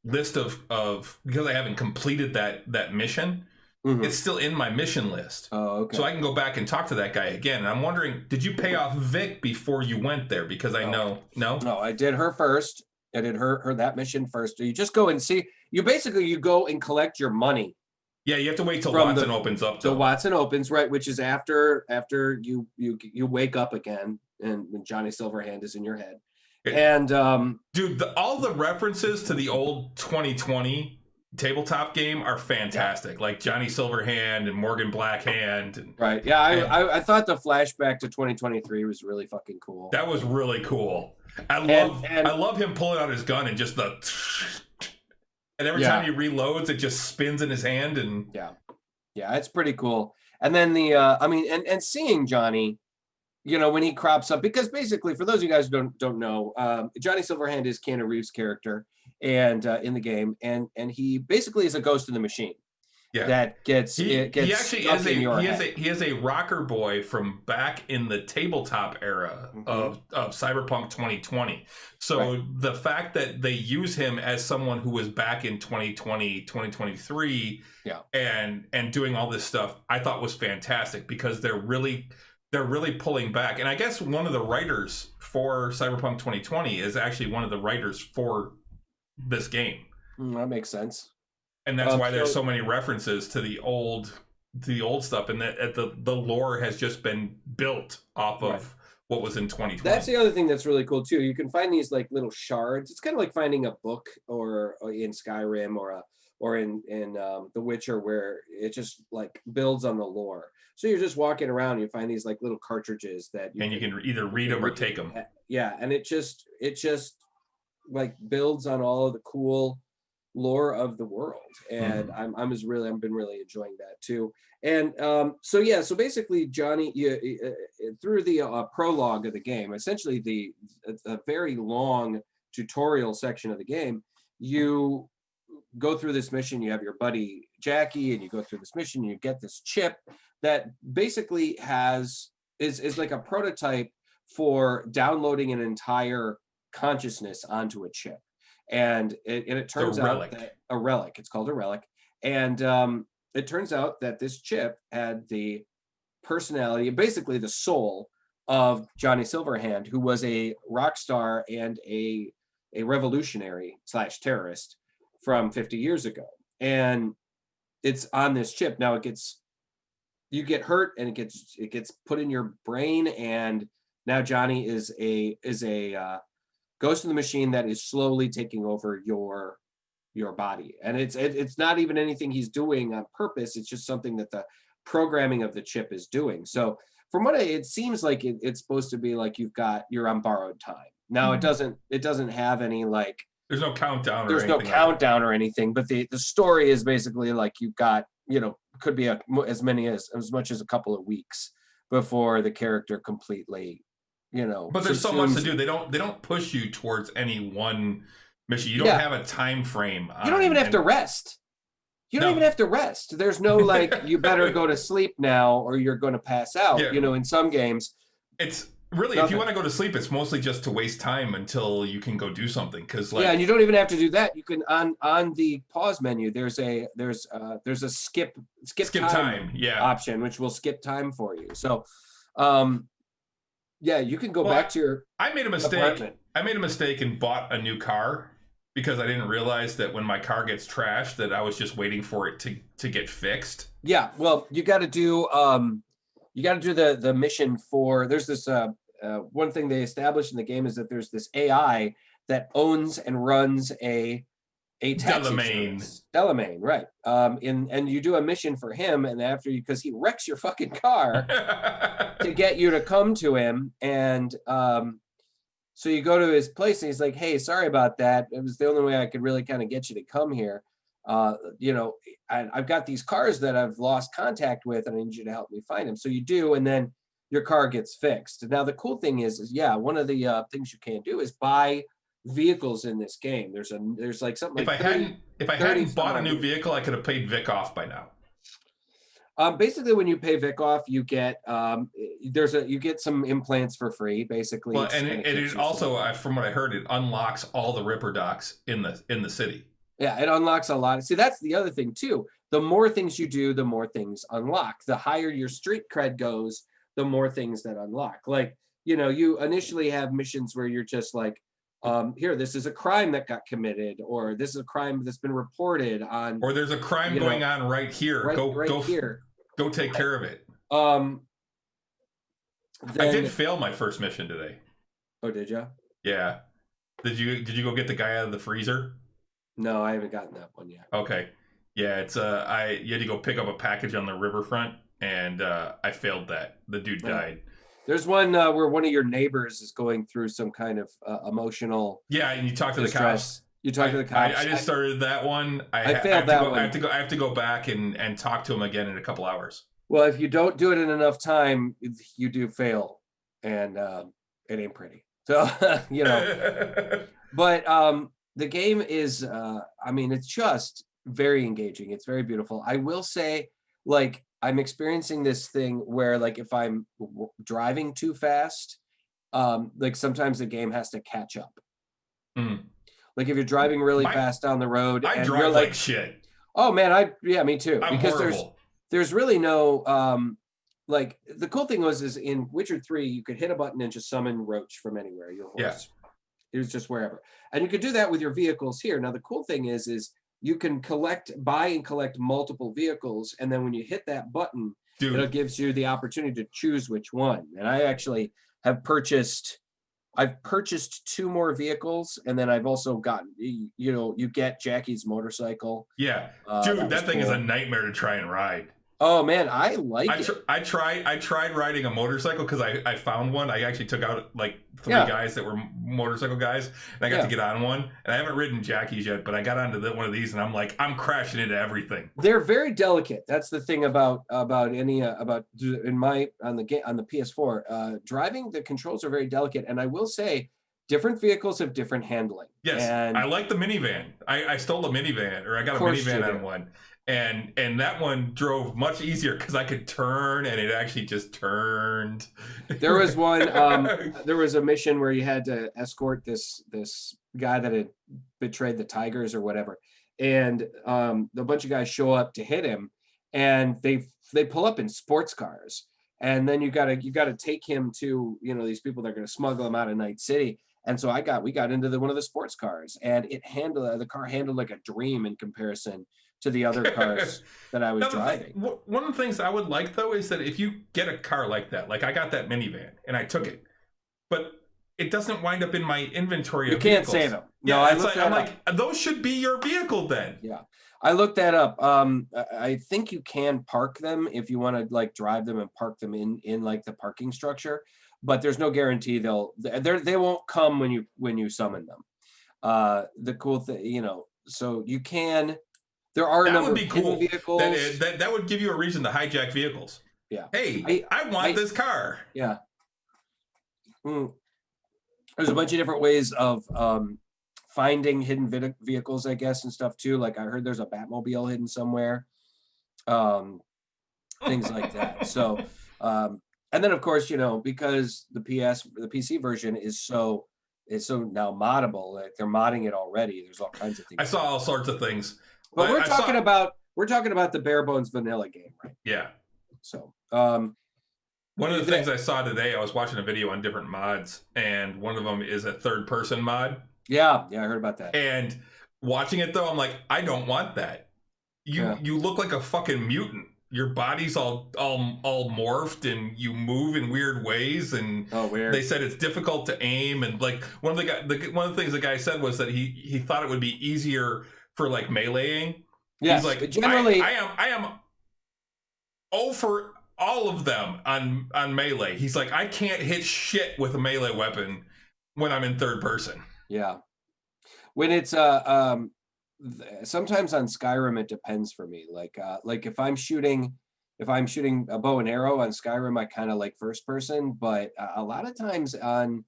list of because I haven't completed that mission. Mm-hmm. It's still in my mission list. Oh, okay. So I can go back and talk to that guy again. And I'm wondering, did you pay off Vic before you went there? Because I know no. No, I did her first. I did her that mission first. You just go and see. You go and collect your money. Yeah, you have to wait till From Watson opens up. So Watson opens, right, which is after you wake up again, and when Johnny Silverhand is in your head. And dude, all the references to the old 2020 tabletop game are fantastic. Like Johnny Silverhand and Morgan Blackhand. And, right. Yeah, I thought the flashback to 2023 was really fucking cool. That was really cool. I love him pulling out his gun and just the and every time he reloads, it just spins in his hand. And yeah, it's pretty cool. And then and seeing Johnny, when he crops up, because basically, for those of you guys who don't know, Johnny Silverhand is Keanu Reeves' character, and in the game, and he basically is a ghost in the machine. Yeah, that gets he actually is he is a rocker boy from back in the tabletop era of Cyberpunk 2020. So the fact that they use him as someone who was back in 2020, 2023, and doing all this stuff, I thought was fantastic, because they're really pulling back. And I guess one of the writers for Cyberpunk 2020 is actually one of the writers for this game. That makes sense. And that's why there's so many references to the old stuff, and that the lore has just been built off of what was in 2020. That's the other thing that's really cool too. You can find these like little shards. It's kind of like finding a book or in Skyrim or in The Witcher, where it just like builds on the lore. So you're just walking around and you find these like little cartridges that you can either read them or take them. Yeah, and it just like builds on all of the cool lore of the world, and I've been really enjoying that too. And so basically, Johnny, through the prologue of the game, essentially a very long tutorial section of the game, you go through this mission. You have your buddy Jackie, and you go through this mission. And you get this chip that basically is like a prototype for downloading an entire consciousness onto a chip. And it turns out that a relic, it's called a relic. And it turns out that this chip had the personality, basically the soul of Johnny Silverhand, who was a rock star and a revolutionary / terrorist from 50 years ago. And it's on this chip. Now you get hurt, and it gets put in your brain, and now Johnny is a ghost in the machine that is slowly taking over your body. And it's not even anything he's doing on purpose. It's just something that the programming of the chip is doing. So from what it seems like, it's supposed to be like you're on borrowed time. Now it doesn't have any like, there's no countdown. There's no countdown or anything, but the story is basically like you've got, could be as much as a couple of weeks before the character completely, But there's so much to do. They don't push you towards any one mission. You don't have a time frame. You don't even have to rest. You don't even have to rest. There's no like, you better go to sleep now or you're going to pass out. Yeah. In some games, it's really, if you want to go to sleep, it's mostly just to waste time until you can go do something. Because and you don't even have to do that. You can on the pause menu. There's a skip time option, which will skip time for you. So, you can go back to your. I made a mistake. Apartment. I made a mistake and bought a new car because I didn't realize that when my car gets trashed, that I was just waiting for it to get fixed. Yeah, well, you got to do the mission for. There's this one thing they established in the game is that there's this AI that owns and runs a taxi service. Delamain, right? And you do a mission for him, and because he wrecks your fucking car to get you to come to him, and so you go to his place, and he's like, "Hey, sorry about that. It was the only way I could really kind of get you to come here. I've got these cars that I've lost contact with, and I need you to help me find them." So you do, and then your car gets fixed. Now the cool thing is one of the things you can do is buy vehicles in this game. There's like something. If I hadn't bought a new vehicle, I could have paid Vic off by now. Basically, when you pay Vic off, you get you get some implants for free. Basically, well, and it is also, from what I heard, it unlocks all the Ripper docks in the city. Yeah, it unlocks a lot. See, that's the other thing too. The more things you do, the more things unlock. The higher your street cred goes, the more things that unlock. Like, you initially have missions where you're just like, Here, this is a crime that got committed, or this is a crime that's been reported on, or there's a crime going on right here. Right here. Go take care of it. Then, I did fail my first mission today. Oh, did you? Yeah. Did you go get the guy out of the freezer? No, I haven't gotten that one yet. Okay. Yeah, it's you had to go pick up a package on the riverfront, and I failed that. The dude died. There's one where one of your neighbors is going through some kind of emotional. Yeah, and you talk to the cops. You talk to the cops. I just started that one. I failed that one. I have to go back and talk to him again in a couple hours. Well, if you don't do it in enough time, you do fail, and it ain't pretty. So but the game is, it's just very engaging. It's very beautiful. I will say, like, I'm experiencing this thing where, like, if I'm driving too fast, like sometimes the game has to catch up. Mm. Like if you're driving really fast down the road, I and drive you're like shit. Oh man, me too. I'm because horrible. there's really no like the cool thing is in Witcher 3 you could hit a button and just summon Roach from anywhere. Your horse. Yeah. It was just wherever, and you could do that with your vehicles here. Now the cool thing is you can buy and collect multiple vehicles, and then when you hit that button, it gives you the opportunity to choose which one. And I actually have purchased 2 more vehicles, and then I've also gotten, you get Jackie's motorcycle. Yeah, dude, that thing is a nightmare to try and ride. Oh man, I like it. I tried riding a motorcycle because I found one. I actually took out like 3 guys that were motorcycle guys, and I got to get on one. And I haven't ridden Jackie's yet, but I got onto one of these, and I'm like, I'm crashing into everything. They're very delicate. That's the thing about on the PS4 driving. The controls are very delicate, and I will say, different vehicles have different handling. Yes, and I like the minivan. I stole a minivan, or I got a minivan on one. And that one drove much easier because I could turn, and it actually just turned. There was one. There was a mission where you had to escort this guy that had betrayed the Tigers or whatever, and a bunch of guys show up to hit him, and they pull up in sports cars, and then you gotta take him to these people that are gonna smuggle him out of Night City. And so we got into one of the sports cars, and the car handled like a dream in comparison to the other cars that I was driving. One of the things I would like, though, is that if you get a car like that, like I got that minivan and I took it, but it doesn't wind up in my inventory of vehicles. You can't save them. No, I'm like, those should be your vehicle then. Yeah, I looked that up. I think you can park them if you want to like drive them and park them in like the parking structure, but there's no guarantee they won't come when you summon them. The cool thing, so you can. There are a number of hidden vehicles. That would give you a reason to hijack vehicles. Yeah. Hey, I want this car. Yeah. There's a bunch of different ways of finding hidden vehicles, I guess, and stuff too. Like I heard there's a Batmobile hidden somewhere. Things like that. So, and then of course, because the PC version is so now moddable. Like they're modding it already. There's all kinds of things. I saw all sorts of things. But we're talking about the bare bones vanilla game, right? Yeah. So, one of the things I saw today, I was watching a video on different mods, and one of them is a third-person mod. Yeah, I heard about that. And watching it though, I'm like, I don't want that. You look like a fucking mutant. Your body's all morphed, and you move in weird ways. And weird. They said it's difficult to aim, and like one of the things the guy said was that he thought it would be easier for like meleeing. Yes, he's like, generally, I am for all of them on melee. He's like, I can't hit shit with a melee weapon when I'm in third person. Yeah, when it's sometimes on Skyrim it depends for me. Like if I'm shooting a bow and arrow on Skyrim, I kind of like first person, but a lot of times in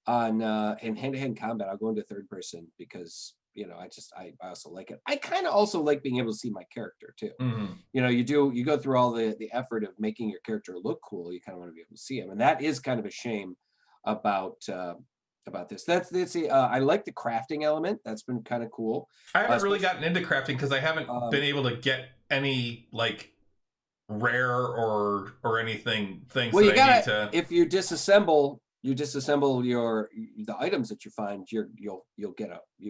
hand-to-hand combat, I'll go into third person because I also like it. I kind of also like being able to see my character too. Mm-hmm. You go through all the effort of making your character look cool. You kind of want to be able to see him, and that is kind of a shame about this. That's I like the crafting element. That's been kind of cool. I haven't really gotten into crafting because I haven't been able to get any like rare or anything things. Well, you gotta if you disassemble you disassemble the items that you find, you'll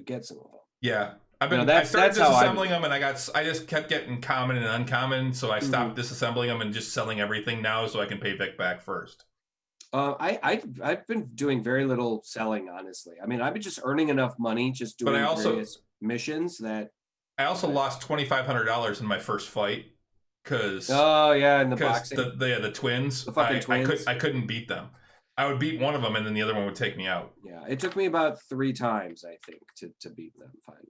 get some of them. Yeah. I started that's how disassembling them, and I just kept getting common and uncommon, so I stopped disassembling them and just selling everything now, so I can pay Vic back first. I've been doing very little selling, honestly. I mean, I've been just earning enough money just doing various missions that. I also lost $2,500 in my first fight because. Oh yeah, in the boxing. The twins. The fucking twins. I couldn't beat them. I would beat one of them, and then the other one would take me out. Yeah, it took me about 3 times, I think, to beat them finally.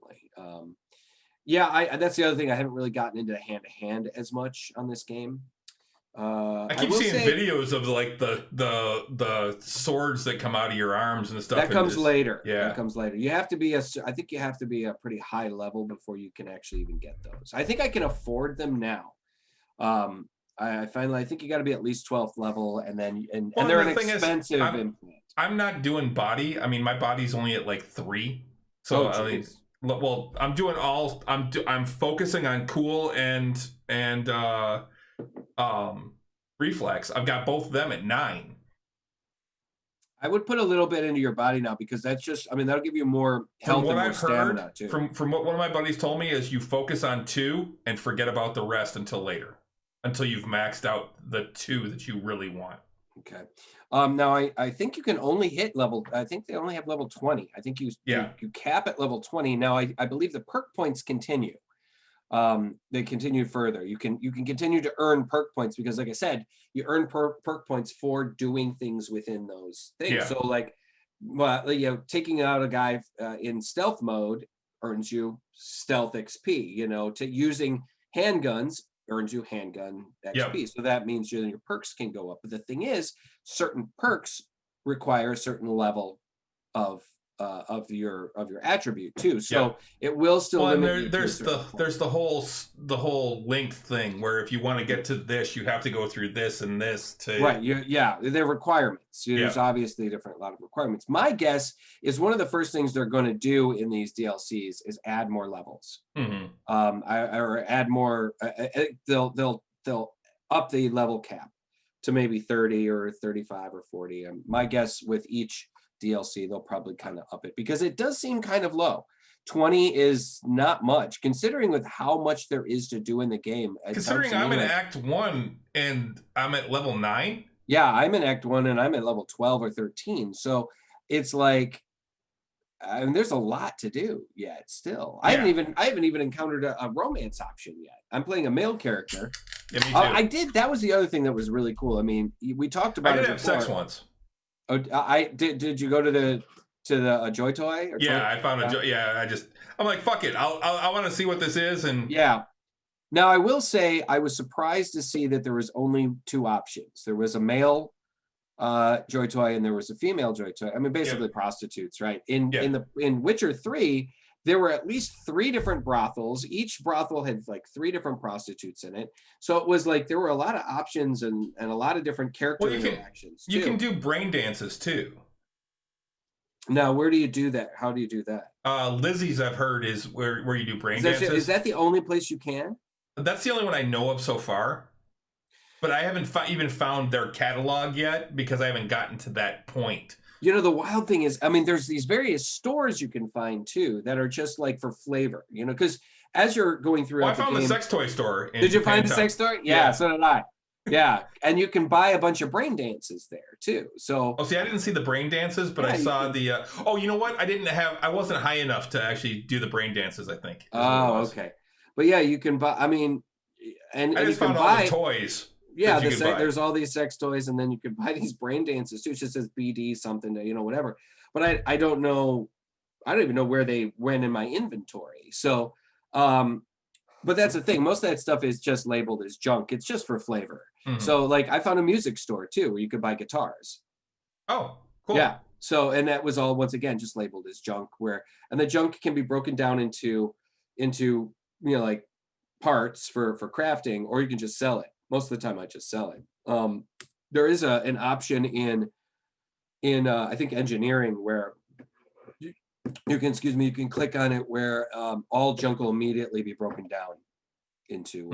Yeah, that's the other thing. I haven't really gotten into hand-to-hand as much on this game. I keep seeing videos of like the swords that come out of your arms and stuff. That comes later. Yeah, that comes later. You have to be I think you have to be a pretty high level before you can actually even get those. I think I can afford them now. I think you got to be at least 12th level, and they're an expensive implant. I'm not doing body. I mean, my body's only at like 3. So I'm doing I'm focusing on cool and reflex. I've got both of them at 9. I would put a little bit into your body now, because that's just, I mean, that'll give you more health and more stamina too. From what one of my buddies told me is you focus on 2 and forget about the rest until later, until you've maxed out the 2 that you really want. Okay. Now I think you can only hit I think they only have level 20. I think you cap at level 20. Now I believe the perk points continue. They continue further. You can continue to earn perk points, because like I said, you earn perk points for doing things within those things. Yeah. So like, taking out a guy in stealth mode earns you stealth XP. To using handguns earns you handgun XP. Yep. So that means your perks can go up. But the thing is, certain perks require a certain level of your attribute too. So it will still limit you. There's the whole length thing, where if you want to get to this, you have to go through this and this to. Right. They're requirements. There's obviously a lot of requirements. My guess is one of the first things they're going to do in these DLCs is add more levels. Mm-hmm. Or add more. They'll up the level cap to maybe 30 or 35 or 40. My guess with each DLC, they'll probably kind of up it, because it does seem kind of low. 20 is not much, considering with how much there is to do in the game. Considering I'm in Act 1 and I'm at level 9. Yeah, I'm in Act 1 and I'm at level 12 or 13. So it's like, there's a lot to do yet still. I haven't even encountered a romance option yet. I'm playing a male character. Yeah, me too. That was the other thing that was really cool. I mean, we talked about it before. I did have sex once. Oh, did you go to the Joy Toy? I found a Joy. Yeah, I'm like, fuck it. I want to see what this is. And yeah. Now I will say I was surprised to see that there was only 2 options. There was a male Joy Toy and there was a female Joy Toy. I mean, basically prostitutes, right? In Witcher 3, there were at least 3 different brothels. Each brothel had like 3 different prostitutes in it. So it was like there were a lot of options and a lot of different character interactions. You can do brain dances too. Now, where do you do that? How do you do that? Lizzie's, I've heard, is where you do brain dances. Is that the only place you can? That's the only one I know of so far. But I haven't even found their catalog yet, because I haven't gotten to that point. The wild thing is, I mean, there's these various stores you can find too that are just like for flavor, because as you're going through, I found the sex toy store. Did you find the sex store? Yeah, so did I. Yeah, and you can buy a bunch of brain dances there too. So, I didn't see the brain dances, but I saw the. You know what? I wasn't high enough to actually do the brain dances, I think. Oh, okay. But yeah, you can buy. I mean, and I just found all the toys. Yeah, there's all these sex toys, and then you can buy these brain dances too. It just says BD something to whatever. But I don't know. I don't even know where they went in my inventory. So, but that's the thing. Most of that stuff is just labeled as junk. It's just for flavor. Mm-hmm. So like I found a music store too where you could buy guitars. Oh, cool. Yeah. So, and that was all once again just labeled as junk, and the junk can be broken down into like parts for crafting, or you can just sell it. Most of the time I just sell it. There is an option in I think engineering where you can click on it where all junk will immediately be broken down into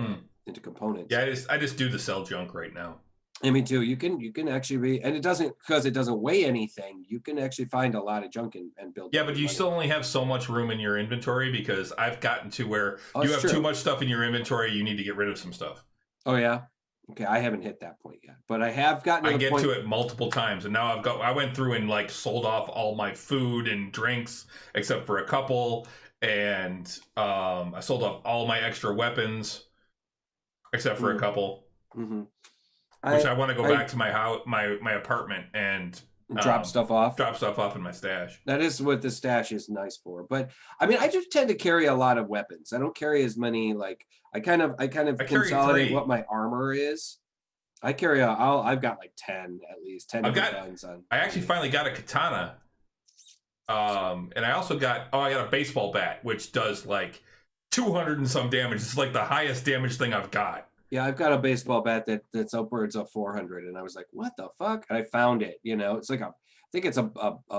components. Yeah, I just do the sell junk right now. And me too. You can actually be, and it doesn't, because it doesn't weigh anything. You can actually find a lot of junk and build. Yeah, but you still only have so much room in your inventory, because I've gotten to where you have too much stuff in your inventory. You need to get rid of some stuff. Oh yeah. Okay, I haven't hit that point yet, but I have gotten. I get to it multiple times, and now I went through and like sold off all my food and drinks except for a couple, and I sold off all my extra weapons except for a couple. Mm-hmm. Which I want to go back to my house, my apartment, and drop stuff off. Drop stuff off in my stash. That is what the stash is nice for. But I mean, I just tend to carry a lot of weapons. I don't carry as many. Like I kind of consolidate what my armor is. I carry I've got like 10 at least. 10 guns on. I actually finally got a katana. And I also got I got a baseball bat, which does like 200 and some damage. It's like the highest damage thing I've got. Yeah, I've got a baseball bat that's upwards of 400, and I was like, "What the fuck?" And I found it. It's like I think it's a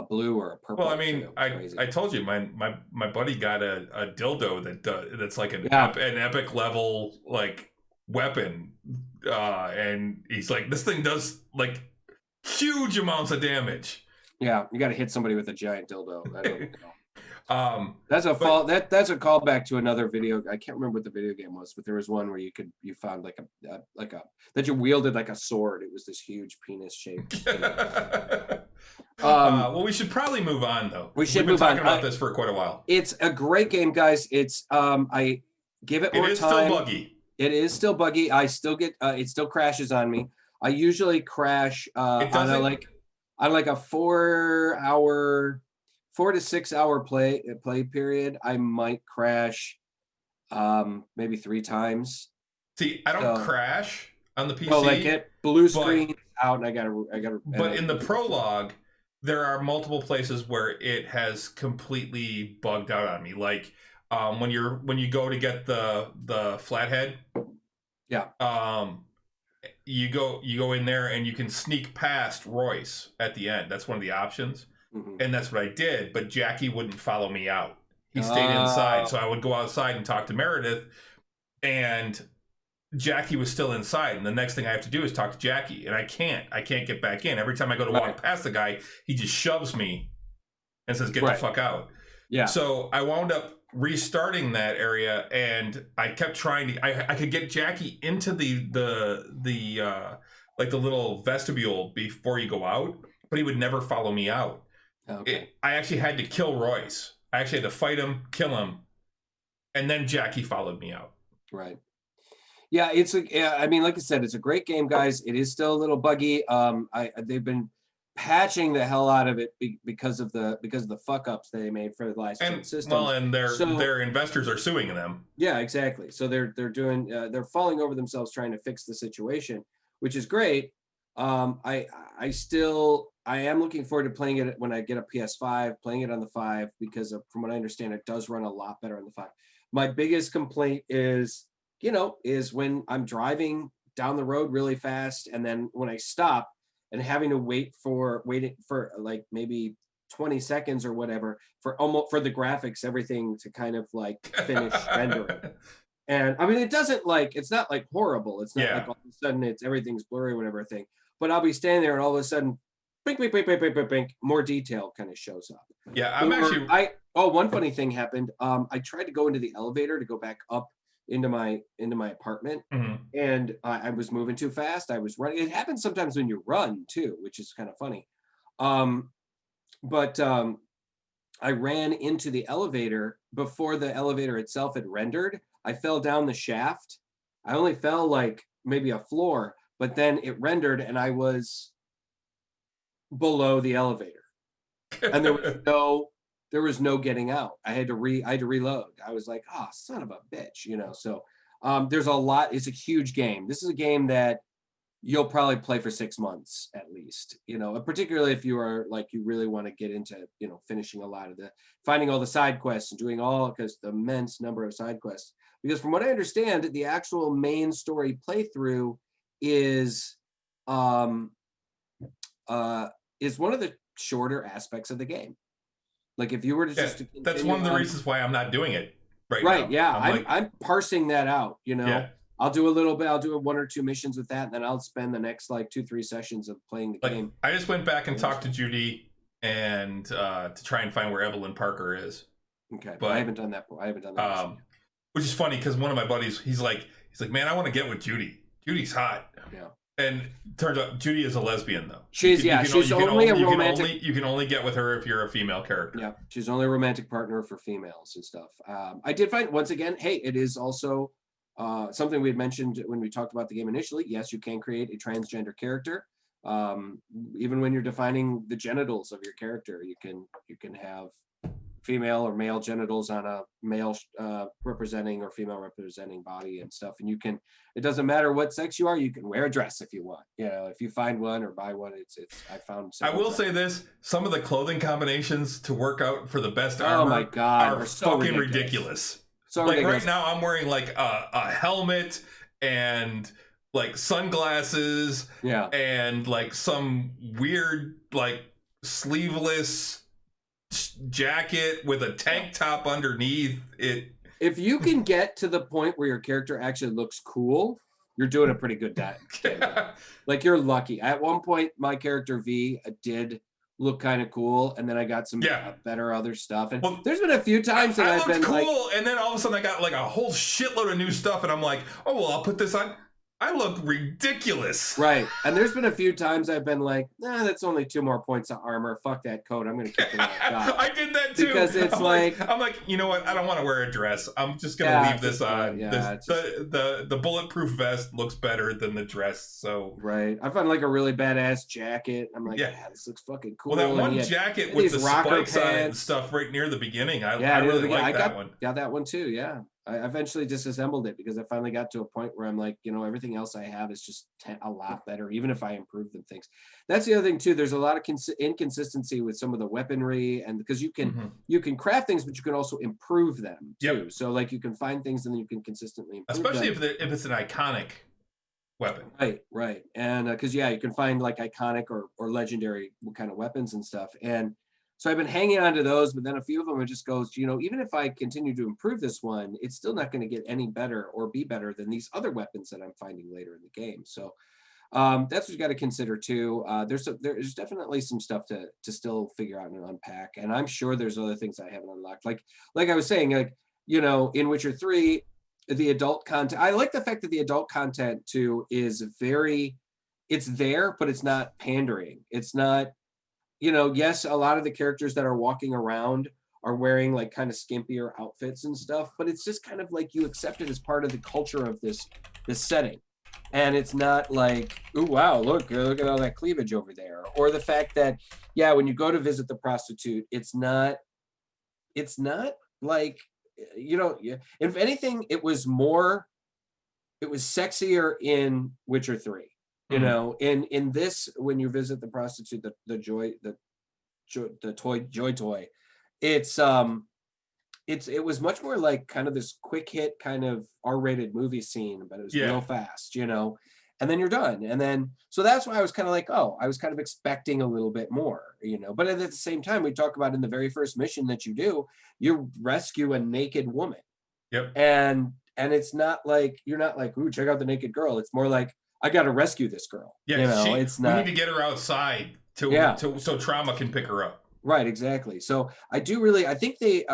blue or a purple. Well, I mean, I told you my buddy got a dildo that's like an epic level like weapon, and he's like, this thing does like huge amounts of damage. Yeah, you got to hit somebody with a giant dildo. I don't know. That's a callback to another video. I can't remember what the video game was, but there was one where you found like a that you wielded like a sword. It was this huge penis shaped. Well, we should probably move on though. We've been talking about this for quite a while. It's a great game, guys. It's I give it more time. It is still buggy. It is still buggy. I still get it still crashes on me. I usually crash on a 4 to 6 hour play period. I might crash maybe 3 times. See, I don't crash on the PC. Oh, like it blue screen out, and I gotta. But in the prologue, there are multiple places where it has completely bugged out on me. Like when you go to get the flathead. Yeah. You go in there and you can sneak past Royce at the end. That's one of the options. Mm-hmm. And that's what I did, but Jackie wouldn't follow me out. He stayed inside, so I would go outside and talk to Meredith, and Jackie was still inside. And the next thing I have to do is talk to Jackie, and I can't get back in. Every time I go to walk past the guy, he just shoves me and says, "Get the fuck out." Yeah. So I wound up restarting that area, and I kept trying to. I could get Jackie into the like the little vestibule before you go out, but he would never follow me out. Okay. I actually had to kill Royce. I actually had to fight him, kill him, and then Jackie followed me out. Right. Yeah, I mean, like I said, it's a great game, guys. It is still a little buggy. They've been patching the hell out of it because of the fuck ups they made for the last system. Well, and their investors are suing them. Yeah, exactly. So they're falling over themselves trying to fix the situation, which is great. I am looking forward to playing it when I get a PS5, playing it on the 5, because from what I understand, it does run a lot better on the 5. My biggest complaint is when I'm driving down the road really fast, and then when I stop and having to wait for like maybe 20 seconds or whatever for the graphics, everything to kind of like finish rendering. And I mean, it's not like horrible. It's not like all of a sudden everything's blurry or whatever thing. But I'll be standing there and all of a sudden, bink, bink, bink, bink, bink, bink, bink, more detail kind of shows up. Yeah, one funny thing happened. I tried to go into the elevator to go back up into my apartment, and I was moving too fast. I was running. It happens sometimes when you run too, which is kind of funny. But I ran into the elevator before the elevator itself had rendered. I fell down the shaft. I only fell like maybe a floor, but then it rendered and I was below the elevator, and there was no getting out. I had to reload. I was like, oh, son of a bitch, So there's a lot. It's a huge game. This is a game that you'll probably play for 6 months at least, particularly if you are like, you really want to get into, finishing a lot of finding all the side quests and doing because the immense number of side quests, because from what I understand, the actual main story playthrough is one of the shorter aspects of the game. Like if you were to that's one of the reasons why I'm not doing it right now. Yeah, I'm parsing that out, Yeah. I'll do a little bit. I'll do 1 or 2 missions with that, and then I'll spend the next like 2-3 sessions of playing the game. I just went back and talked to Judy and to try and find where Evelyn Parker is. Okay, but I haven't done that. Mission. Which is funny because one of my buddies, he's like, man, I want to get with Judy. Judy's hot. Yeah. And turns out Judy is a lesbian though. She's only a romantic. You can only get with her if you're a female character. Yeah, she's only a romantic partner for females and stuff. I did find once again, hey, it is also something we had mentioned when we talked about the game initially. Yes, you can create a transgender character. Even when you're defining the genitals of your character, you can have female or male genitals on a male representing or female representing body and stuff. And it doesn't matter what sex you are, you can wear a dress if you want. You know, if you find one or buy one, I will say this, some of the clothing combinations to work out for the best armor, oh my God, are so fucking ridiculous. So like ridiculous. Right now I'm wearing like a helmet and like sunglasses, and like some weird like sleeveless jacket with a tank top underneath it. If you can get to the point where your character actually looks cool, you're doing a pretty good job. Like you're lucky. At one point, my character V did look kind of cool, and then I got some better other stuff. And there's been a few times that I've been cool, and then all of a sudden I got like a whole shitload of new stuff, and I'm like, oh well, I'll put this on. I look ridiculous. Right. And there's been a few times I've been like, that's only 2 more points of armor. Fuck that coat. I'm going to keep it. I did that too. Because it's I'm like, you know what? I don't want to wear a dress. I'm just going to leave this on. The bulletproof vest looks better than the dress. So right. I found like a really badass jacket. I'm like, this looks fucking cool. Well, that one jacket with the spikes on it and stuff right near the beginning. I really like that one. Got that one too. Yeah. I eventually disassembled it because I finally got to a point where I'm like, everything else I have is just a lot better, even if I improve them things. That's the other thing too. There's a lot of inconsistency with some of the weaponry, and because you can craft things, but you can also improve them too. Yep. So like you can find things and then you can consistently improve especially them. if it's an iconic weapon. Right. And because you can find like iconic or legendary kind of weapons and stuff. And so I've been hanging on to those, but then a few of them it just goes, even if I continue to improve this one, it's still not going to get any better or be better than these other weapons that I'm finding later in the game. So that's what you got to consider too. There's definitely some stuff to still figure out and unpack, and I'm sure there's other things I haven't unlocked. Like I was saying, in Witcher 3, the adult content. I like the fact that the adult content too is it's there, but it's not pandering. It's not. Yes, a lot of the characters that are walking around are wearing like kind of skimpier outfits and stuff, but it's just kind of like you accept it as part of the culture of this setting. And it's not like, oh, wow, look at all that cleavage over there. Or the fact that, when you go to visit the prostitute, it's not like, if anything, it was sexier in Witcher 3. In this, when you visit the prostitute, the toy, it was much more like kind of this quick hit kind of R-rated movie scene, but it was real fast, and then you're done. And then, so that's why I was kind of like, I was kind of expecting a little bit more, but at the same time, we talk about in the very first mission that you rescue a naked woman. Yep. And it's not like, you're not like, ooh, check out the naked girl. It's more like, I got to rescue this girl. Yeah, it's not. We need to get her outside so Trauma can pick her up. Right, exactly. So I think they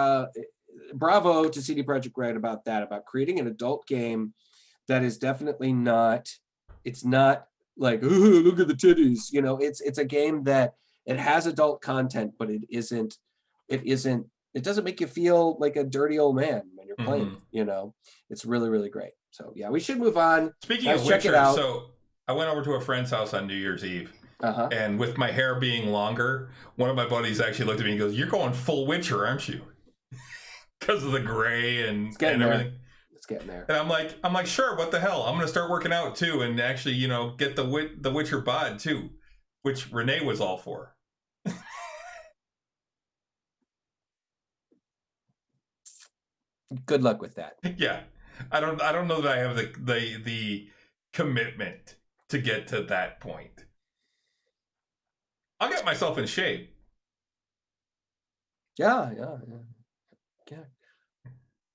bravo to CD Projekt Red about creating an adult game that is definitely not. It's not like, ooh, look at the titties. It's a game that it has adult content, but it isn't. It doesn't make you feel like a dirty old man when you're playing. It's really, really great. So we should move on. Speaking of Witcher, so I went over to a friend's house on New Year's Eve, and with my hair being longer, one of my buddies actually looked at me and goes, "You're going full Witcher, aren't you?" Because of the gray and everything. It's getting there. And I'm like, sure. What the hell? I'm gonna start working out too, and actually, get the Witcher bod too, which Renee was all for. Good luck with that. Yeah. I don't know that I have the commitment to get to that point. I'll get myself in shape. Yeah.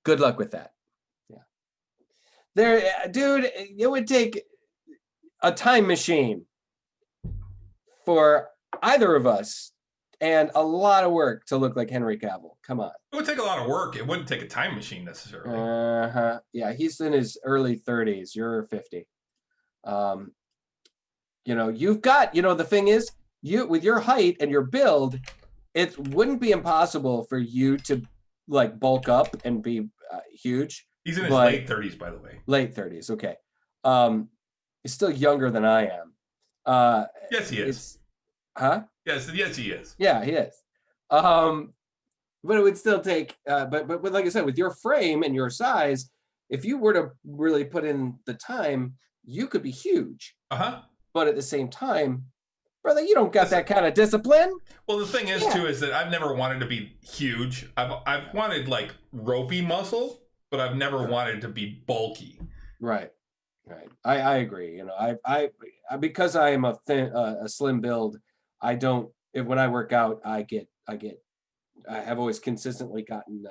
Good luck with that. Yeah. Dude, it would take a time machine for either of us and a lot of work to look like Henry Cavill. Come on. It would take a lot of work. It wouldn't take a time machine necessarily. Yeah, he's in his early 30s. You're 50. You've got, the thing is, you with your height and your build, it wouldn't be impossible for you to like bulk up and be huge. He's in his late 30s, by the way. Late 30s, okay. He's still younger than I am. Yes, he is. Huh? Yes, he is. Yeah, he is. But it would still take. But like I said, with your frame and your size, if you were to really put in the time, you could be huge. But at the same time, brother, you don't got that kind of discipline. Well, the thing is, too, is that I've never wanted to be huge. I've wanted like ropey muscle, but I've never wanted to be bulky. Right. I agree. I because I am a slim build, I don't. When I work out, I have always consistently gotten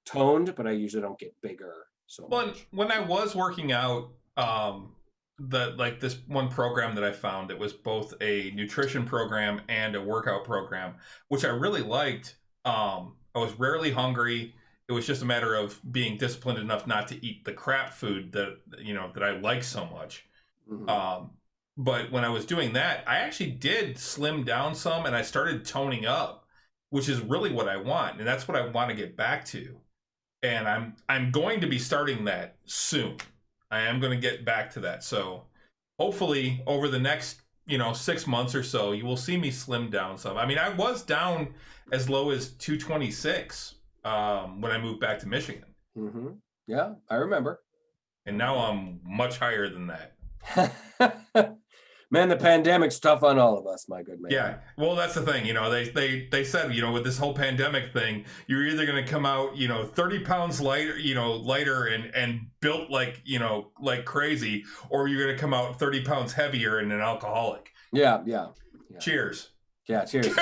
toned, but I usually don't get bigger. So when I was working out, this one program that I found, it was both a nutrition program and a workout program, which I really liked. I was rarely hungry. It was just a matter of being disciplined enough not to eat the crap food that I like so much. Mm-hmm. But when I was doing that, I actually did slim down some, and I started toning up, which is really what I want, and that's what I want to get back to. And I'm going to be starting that soon. I am going to get back to that. So hopefully over the next 6 months or so, you will see me slim down some. I mean, I was down as low as 226 when I moved back to Michigan. Mm-hmm. Yeah, I remember. And now I'm much higher than that. Man, the pandemic's tough on all of us, my good man. Yeah, well, that's the thing. They said, with this whole pandemic thing, you're either going to come out, 30 pounds lighter, lighter and built like crazy, or you're going to come out 30 pounds heavier and an alcoholic. Yeah. Cheers. Yeah, cheers.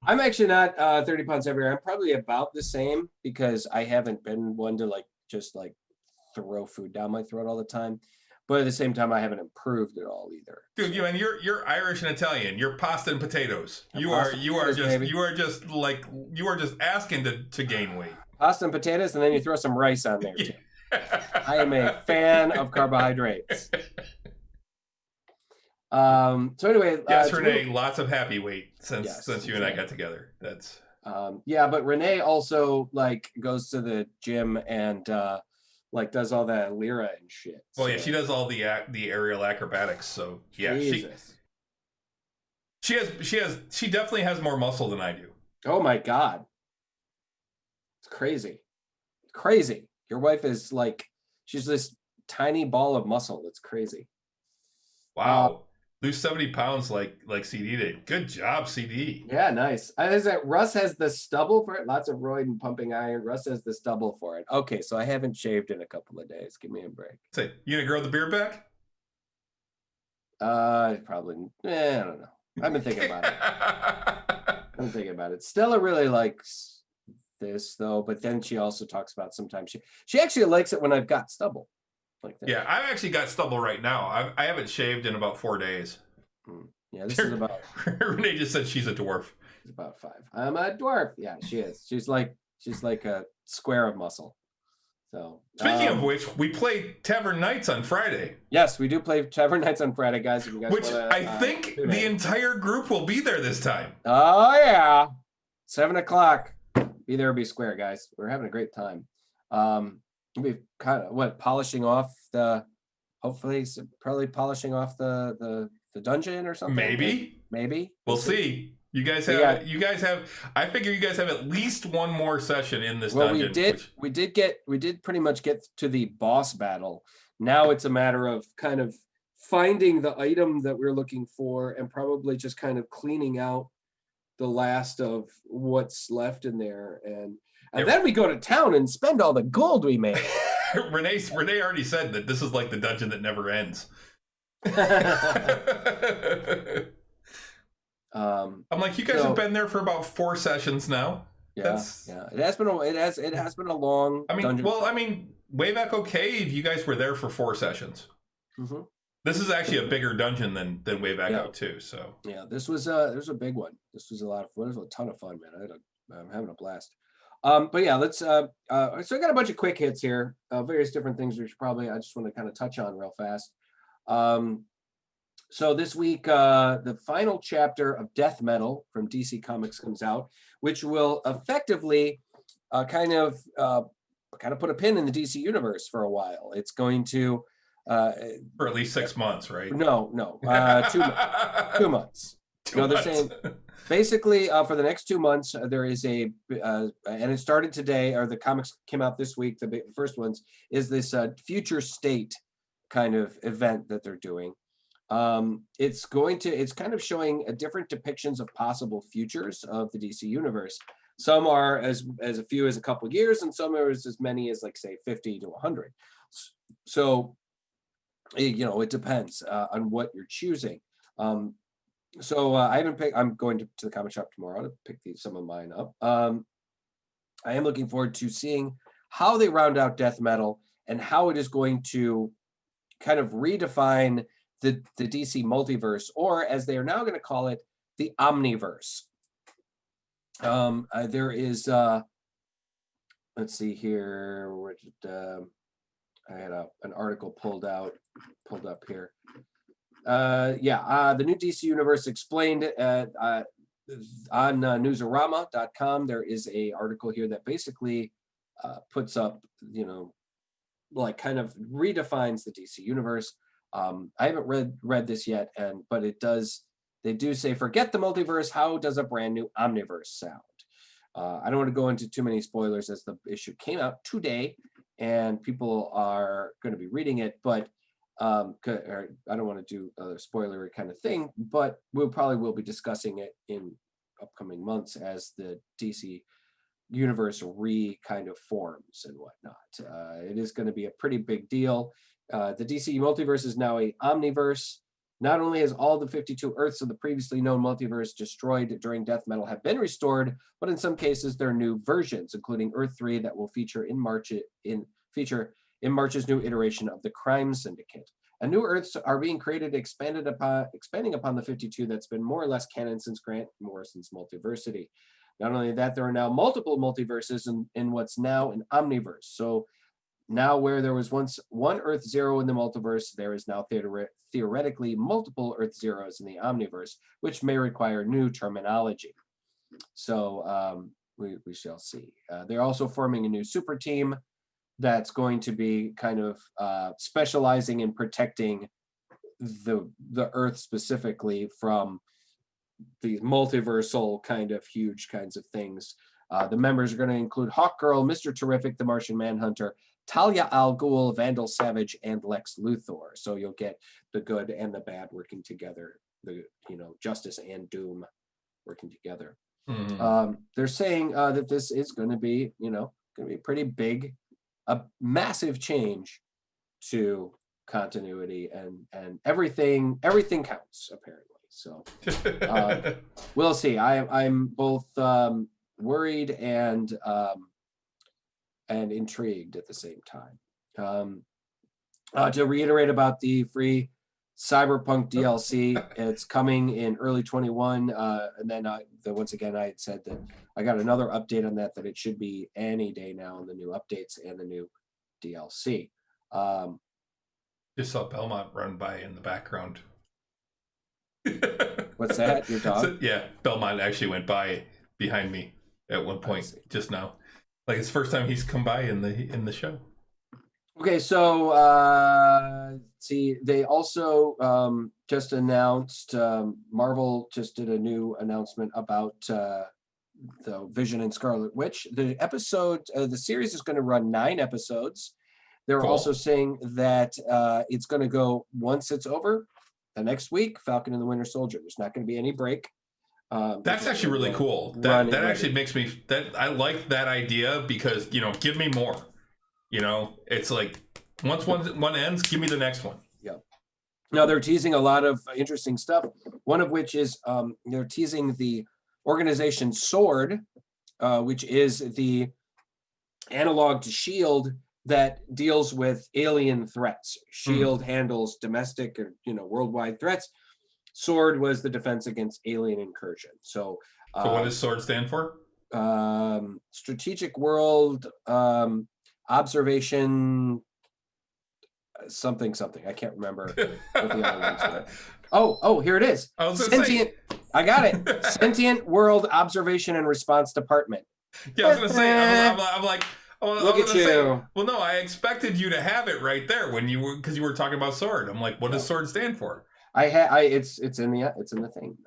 I'm actually not 30 pounds heavier. I'm probably about the same because I haven't been one to just throw food down my throat all the time. But at the same time, I haven't improved at all either. Dude, you're Irish and Italian. You're pasta and potatoes. You are just asking to gain weight. Pasta and potatoes, and then you throw some rice on there too. I am a fan of carbohydrates. So anyway, yes, Renee, lots of happy weight since you and I got together. That's but Renee also goes to the gym and does all that lira and shit. Well, yeah, she does all the aerial acrobatics. So yeah, she definitely has more muscle than I do. Oh my God, it's crazy. Your wife is she's this tiny ball of muscle. It's crazy. Wow. Lose 70 pounds like CD did. Good job, CD. Yeah, nice. Is that Russ has the stubble for it? Lots of roid and pumping iron. Russ has the stubble for it. Okay, so I haven't shaved in a couple of days. Give me a break. Say, you gonna grow the beard back? Probably. I don't know. I've been thinking about it. Stella really likes this though, but then she also talks about sometimes she actually likes it when I've got stubble. Like that. Yeah, I've actually got stubble right now. I haven't shaved in about 4 days. Yeah, this is about. Renee just said she's a dwarf. She's about 5. I'm a dwarf. Yeah, she is. She's like a square of muscle. So speaking of which, we play Tavern Nights on Friday. Yes, we do play Tavern Nights on Friday, guys. If you guys which I think the entire group will be there this time. Oh yeah, 7:00. Be there, be square, guys. We're having a great time. We've kind of polishing off probably polishing off the dungeon or something. Maybe we'll see. You guys have I figure you guys have at least one more session in this dungeon. We did pretty much get to the boss battle. Now it's a matter of kind of finding the item that we're looking for and probably just kind of cleaning out the last of what's left in there and then we go to town and spend all the gold we made. Renee already said that this is like the dungeon that never ends. I'm like, you guys have been there for about 4 sessions now. Yeah, It has been a long. dungeon. Way Back Cave, you guys were there for 4 sessions. Mm-hmm. This is actually a bigger dungeon than Way Back Yeah. Out too. So Yeah, this was a big one. This was a ton of fun, man. I'm having a blast. But yeah, let's so I got a bunch of quick hits here, various different things which probably I just want to kind of touch on real fast. So this week, the final chapter of Death Metal from DC Comics comes out, which will effectively kind of put a pin in the DC universe for a while. It's going to for at least 6 months, right? No, 2 months. They're saying basically for the next 2 months there is a and it started today, or the comics came out this week. The first ones is this future state kind of event that they're doing. It's kind of showing different depictions of possible futures of the DC universe. Some are as few as a couple years, and some are as many as, like, say 50 to 100. So it depends on what you're choosing. So I haven't picked. I'm going to the comic shop tomorrow to pick some of mine up. I am looking forward to seeing how they round out Death Metal and how it is going to kind of redefine the DC multiverse, or as they are now going to call it, the Omniverse. There is let's see here. I had an article pulled up here. The new DC Universe explained on newsarama.com. There is a article here that basically puts up, like, kind of redefines the DC Universe. I haven't read this yet, but they do say, forget the multiverse, how does a brand new Omniverse sound? I don't want to go into too many spoilers, as the issue came out today and people are going to be reading it, but I don't want to do a spoilery kind of thing, but we'll probably be discussing it in upcoming months as the DC universe kind of forms and whatnot. It is going to be a pretty big deal. The DC multiverse is now a omniverse. Not only has all the 52 Earths of the previously known multiverse destroyed during Death Metal have been restored, but in some cases there are new versions, including Earth 3 that will feature in March's new iteration of the Crime Syndicate. And new Earths are being created, expanding upon the 52 that's been more or less canon since Grant Morrison's Multiversity. Not only that, there are now multiple multiverses in what's now an omniverse. So now, where there was once one Earth Zero in the multiverse, there is now theoretically multiple Earth Zeros in the omniverse, which may require new terminology. So we shall see. They're also forming a new super team that's going to be kind of specializing in protecting the Earth specifically from these multiversal kind of huge kinds of things. The members are going to include Hawkgirl, Mr. Terrific, the Martian Manhunter, Talia al Ghul, Vandal Savage, and Lex Luthor. So you'll get the good and the bad working together, Justice and Doom working together. Mm-hmm. They're saying that this is going to be, pretty big, a massive change to continuity, and everything counts, apparently. So we'll see. I'm both worried and intrigued at the same time. To reiterate about the free Cyberpunk DLC, it's coming in early 21, and then once again I had said that I got another update on that it should be any day now in the new updates and the new DLC. Just saw Belmont run by in the background. What's that? Your dog? So, yeah, Belmont actually went by behind me at one point just now. Like, it's the first time he's come by in the show. Okay, so see, they also just announced, Marvel just did a new announcement about the Vision and Scarlet Witch. The series is going to run 9 episodes. They're also saying that it's going to go, once it's over, the next week, Falcon and the Winter Soldier. There's not going to be any break. That's actually really cool. That actually makes me, I like that idea, because, give me more. It's like, once one ends, give me the next one. Yeah. Now they're teasing a lot of interesting stuff. One of which is they're teasing the organization SWORD, which is the analog to SHIELD that deals with alien threats. Shield handles domestic or worldwide threats. Sword was the defense against alien incursion. So what does SWORD stand for? Strategic World Observation something. I can't remember what the other ones were. Oh, here it is. I was Sentient. I got it. Sentient World Observation and Response Department. Yeah, I was gonna say. I'm like. Look at you. Well, no, I expected you to have it right there because you were talking about SWORD. I'm like, what does SWORD stand for? It's in the thing.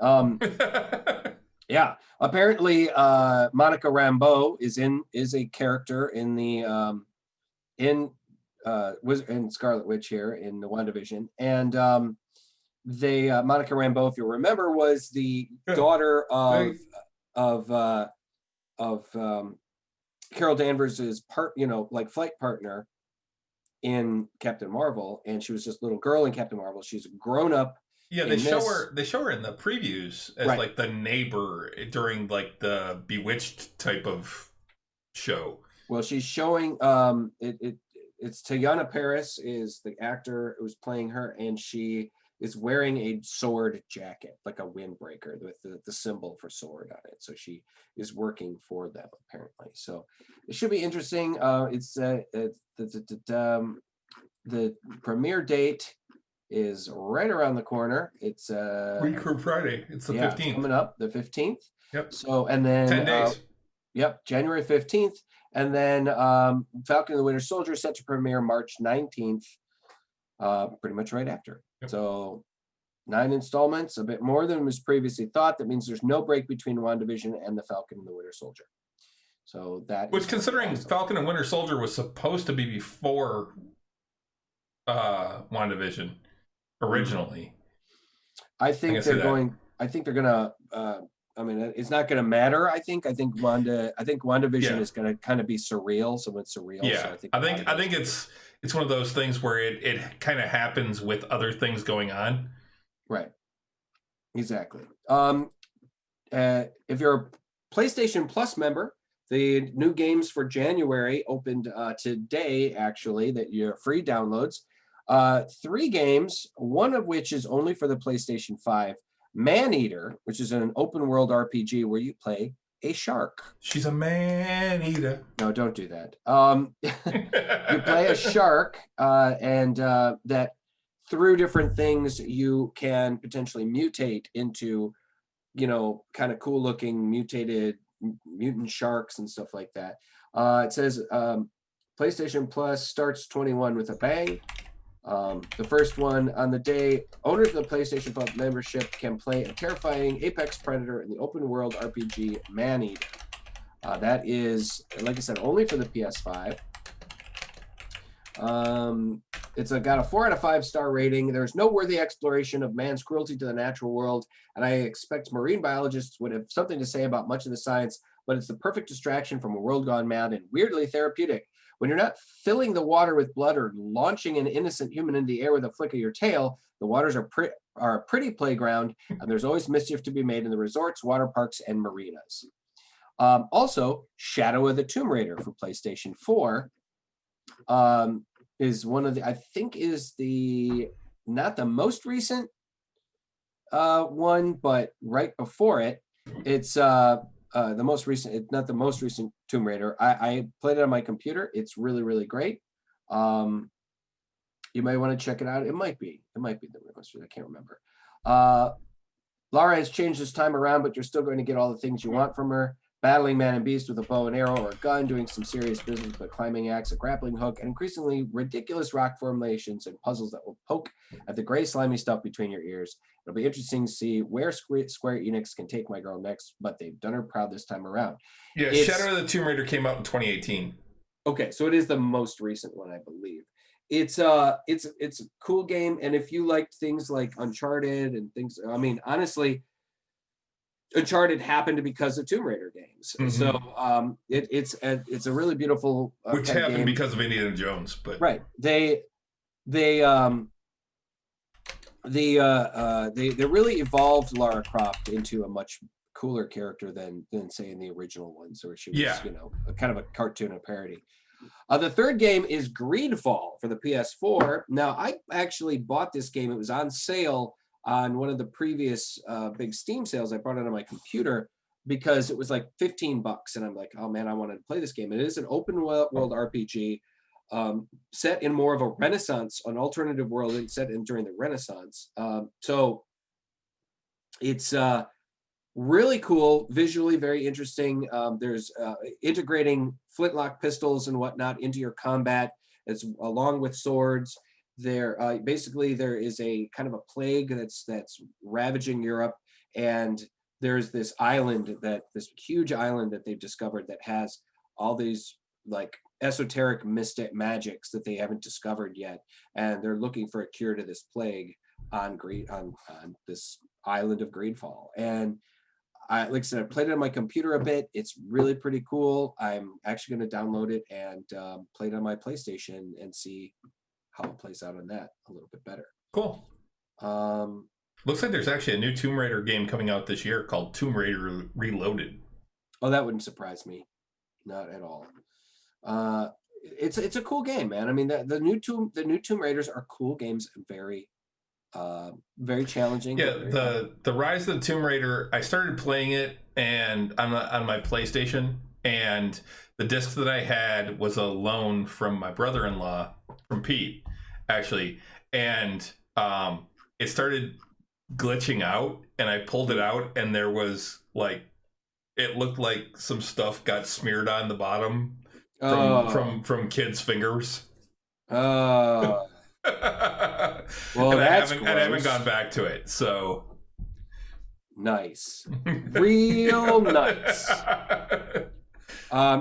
Yeah. Apparently, Monica Rambeau is a character in the in Scarlet Witch here in the WandaVision, and Monica Rambeau, if you remember, was the daughter of Carol Danvers's flight partner in Captain Marvel, and she was just a little girl in Captain Marvel. She's grown up. Yeah, they show her in the previews as like the neighbor during like the Bewitched type of show. Well, she's showing it's Teyana Paris is the actor who's playing her, and she is wearing a sword jacket, like a windbreaker with the symbol for sword on it. So she is working for them apparently. So it should be interesting. It's the premiere date is right around the corner. It's week from Friday. It's the 15th. It's coming up the 15th. Yep. So and then 10 days. Yep, January 15th. And then Falcon and the Winter Soldier is set to premiere March 19th, pretty much right after. Yep. So 9 installments, a bit more than was previously thought. That means there's no break between WandaVision and the Falcon and the Winter Soldier. So that which, considering awesome. Falcon and Winter Soldier was supposed to be before WandaVision originally. I think they're going to it's not going to matter. I think WandaVision is going to kind of be surreal. So it's surreal. Yeah, so I think it's one of those things where it kind of happens with other things going on. Right. Exactly. If you're a PlayStation Plus member, the new games for January opened today. Actually, that you're free downloads. 3 games, one of which is only for the PlayStation 5. Man-Eater, which is an open world RPG where you play a shark. She's a man-eater. No, don't do that. You play a shark, and that through different things you can potentially mutate into, kind of cool looking mutated mutant sharks and stuff like that. It says PlayStation Plus starts 21 with a bang. The first one on the day, owners of the PlayStation Plus membership can play a terrifying apex predator in the open world RPG Man-Eater. That is, like I said, only for the PS5. It's got a 4 out of 5 star rating. There's noteworthy exploration of man's cruelty to the natural world, and I expect marine biologists would have something to say about much of the science, but it's the perfect distraction from a world gone mad and weirdly therapeutic. When you're not filling the water with blood or launching an innocent human into the air with a flick of your tail, the waters are a pretty playground, and there's always mischief to be made in the resorts, water parks, and marinas. Also, Shadow of the Tomb Raider for PlayStation 4 is one of the, I think is not the most recent one, but right before it. It's the most recent, it's not the most recent Tomb Raider. I played it on my computer. It's really, really great. You might want to check it out. It might be the most recent. I can't remember. Lara has changed this time around, but you're still going to get all the things you want from her. Battling man and beast with a bow and arrow or a gun, doing some serious business with a climbing axe, a grappling hook, and increasingly ridiculous rock formations and puzzles that will poke at the gray slimy stuff between your ears. It'll be interesting to see where Square Enix can take my girl next, but they've done her proud this time around. Yeah, Shadow of the Tomb Raider came out in 2018. Okay, so it is the most recent one, I believe. It's a cool game, and if you liked things like Uncharted and things, I mean, honestly, Uncharted happened because of Tomb Raider games. Mm-hmm. So it's a really beautiful which happened game. Because of Indiana Jones, but right. They really evolved Lara Croft into a much cooler character than say in the original ones, where she was kind of a cartoon, a parody. The third game is Greedfall for the PS4. Now, I actually bought this game. It was on sale on one of the previous big Steam sales. I brought it on my computer because it was like $15. And I'm like, oh man, I wanted to play this game. It is an open world RPG set in more of a Renaissance, an alternative world set in during the Renaissance. So it's really cool, visually very interesting. There's integrating flintlock pistols and whatnot into your combat, as along with swords. There, basically, there is a kind of a plague that's ravaging Europe, and there's this huge island that they've discovered that has all these like esoteric mystic magics that they haven't discovered yet, and they're looking for a cure to this plague on this island of Greedfall. And like I said, I played it on my computer a bit. It's really pretty cool. I'm actually going to download it and play it on my PlayStation and see how it plays out on that a little bit better. Cool. Looks like there's actually a new Tomb Raider game coming out this year called Tomb Raider Reloaded. Oh, that wouldn't surprise me. Not at all. It's a cool game, man. I mean, the new Tomb Raiders are cool games, very challenging. Yeah, the Rise of the Tomb Raider, I started playing it and on my PlayStation, and the disc that I had was a loan from my brother-in-law, from Pete, actually, and it started glitching out, and I pulled it out, and there was like, it looked like some stuff got smeared on the bottom from kids' fingers. Oh. Well, and that's I haven't gone back to it, so nice, real nice.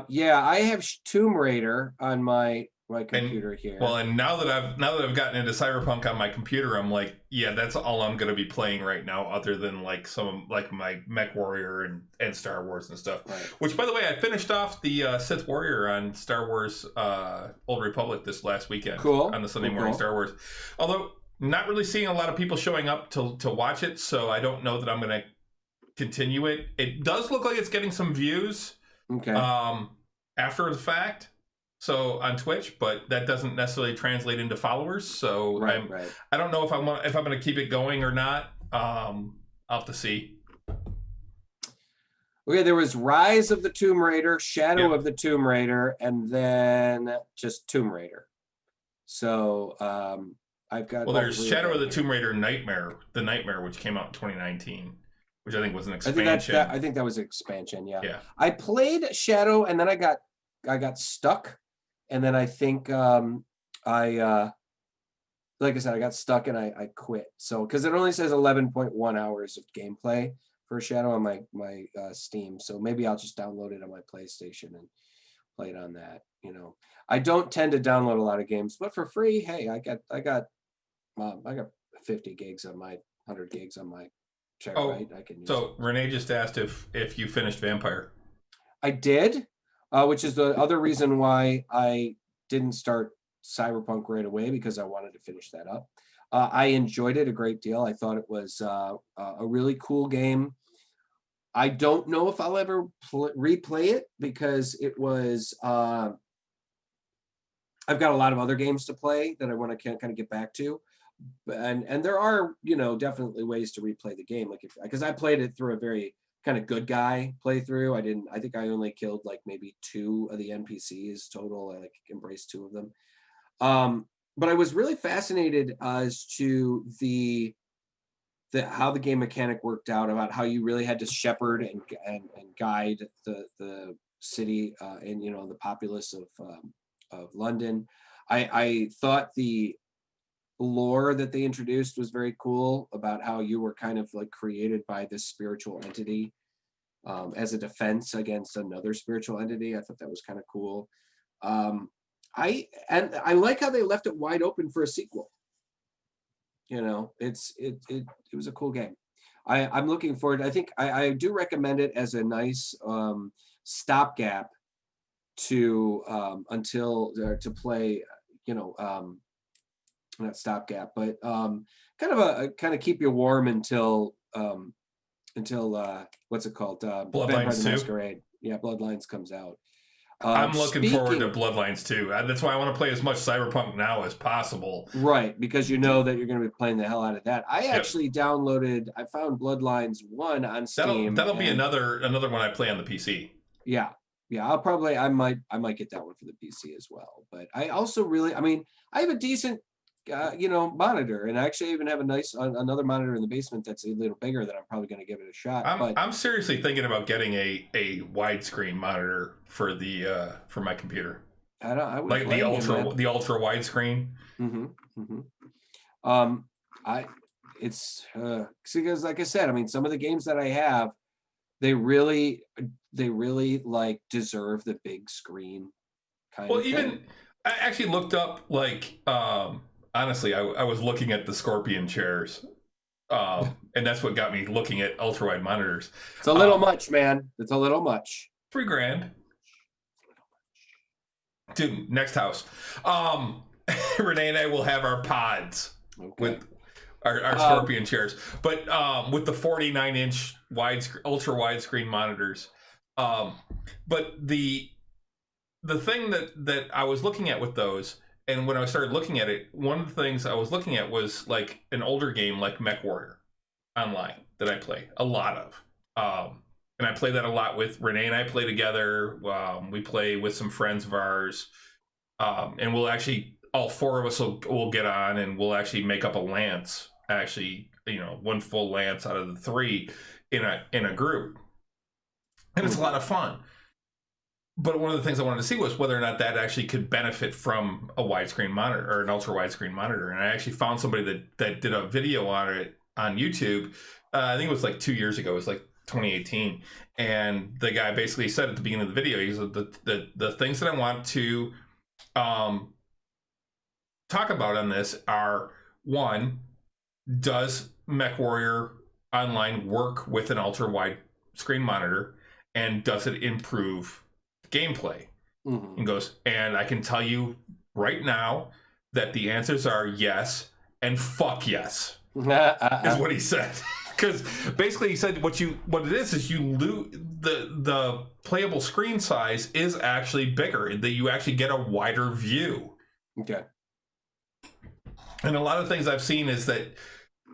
Yeah, I have Tomb Raider on my computer here. Well, and now that I've gotten into Cyberpunk on my computer, I'm like, yeah, that's all I'm going to be playing right now, other than like some like my Mech Warrior and Star Wars and stuff. Right. Which, by the way, I finished off the Sith Warrior on Star Wars Old Republic this last weekend. Cool. On the Sunday morning Star Wars. Although not really seeing a lot of people showing up to watch it, so I don't know that I'm going to continue it. It does look like it's getting some views. Okay. After the fact. So on Twitch, but that doesn't necessarily translate into followers. So right. I don't know if I'm going to keep it going or not. I'll have to see. Okay, there was Rise of the Tomb Raider, Shadow of the Tomb Raider, and then just Tomb Raider. So I've got. Well, there's Shadow of the Tomb Raider Nightmare, which came out in 2019, which I think was an expansion. I think that was an expansion. Yeah. Yeah. I played Shadow, and then I got stuck. And then I think like I said, I got stuck and I quit. So because it only says 11.1 hours of gameplay for Shadow on my Steam. So maybe I'll just download it on my PlayStation and play it on that. You know, I don't tend to download a lot of games, but for free, hey, I got 50 gigs on my 100 gigs on my terabyte. I can use it. Renee just asked if you finished Vampire. I did. Which is the other reason why I didn't start Cyberpunk right away, because I wanted to finish that up. I enjoyed it a great deal. I thought it was a really cool game. I don't know if I'll ever replay it, because it was. I've got a lot of other games to play that I want to kind of get back to, and there are definitely ways to replay the game. Like because I played it through a very kind of good guy playthrough. I think I only killed like maybe 2 of the NPCs total. I embraced 2 of them. But I was really fascinated as to the how the game mechanic worked out, about how you really had to shepherd and guide the city and the populace of London. I thought the lore that they introduced was very cool, about how you were kind of like created by this spiritual entity as a defense against another spiritual entity. I thought that was kind of cool. I like how they left it wide open for a sequel. It was a cool game. I'm looking forward. I think I do recommend it as a nice stopgap to play. Not stopgap, but kind of keep you warm until what's it called? Bloodlines 2. Masquerade. Yeah, Bloodlines comes out. I'm looking forward to Bloodlines too. That's why I want to play as much Cyberpunk now as possible. Right, because you know that you're going to be playing the hell out of that. I actually downloaded. I found Bloodlines 1 on Steam. That'll be another one I play on the PC. Yeah, I might get that one for the PC as well. But I also really, I mean, I have a decent, monitor, and I actually even have another monitor in the basement that's a little bigger that I'm probably going to give it a shot. I'm seriously thinking about getting a widescreen monitor for for my computer. I would like the ultra widescreen. It's because like I said, I mean, some of the games that I have, they really like deserve the big screen kind of thing. I actually looked up honestly, I was looking at the Scorpion chairs, and that's what got me looking at ultra wide monitors. It's a little much, man. It's a little much. $3,000. Dude, next house. Renee and I will have our pods with our Scorpion chairs, but with the 49-inch ultra widescreen monitors. But the thing that I was looking at with those, and when I started looking at it, one of the things I was looking at was like an older game like MechWarrior Online that I play a lot of. And I play that a lot with Renee, and I play together. We play with some friends of ours, and we'll actually, all four of us will get on, and we'll actually make up a lance. Actually, one full lance out of the three in a group, and it's a lot of fun. But one of the things I wanted to see was whether or not that actually could benefit from a widescreen monitor or an ultra widescreen monitor. And I actually found somebody that did a video on it on YouTube. I think it was like 2 years ago. It was like 2018, and the guy basically said at the beginning of the video, he said the things that I want to talk about on this are, one, does MechWarrior Online work with an ultra wide screen monitor, and does it improve gameplay? And goes, and I can tell you right now that the answers are yes and fuck yes. Is what he said. Because basically he said what it is you lose the playable screen size is actually bigger, that you actually get a wider view. Okay. And a lot of things I've seen is that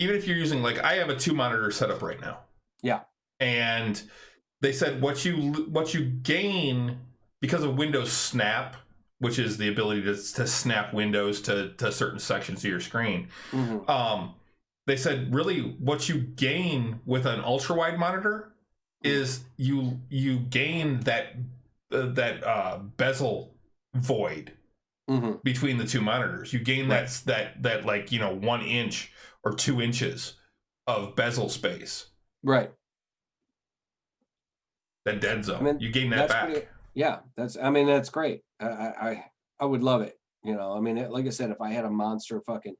even if you're using, like, I have a 2-monitor setup right now. Yeah. And they said what you gain because of Windows Snap, which is the ability to snap windows to certain sections of your screen. They said really what you gain with an ultra wide monitor is you gain that bezel void between the two monitors. You gain that like 1 inch or 2 inches of bezel space. Right. That dead zone. I mean, you gain that back. That's great. I would love it. Like I said, if I had a monster fucking,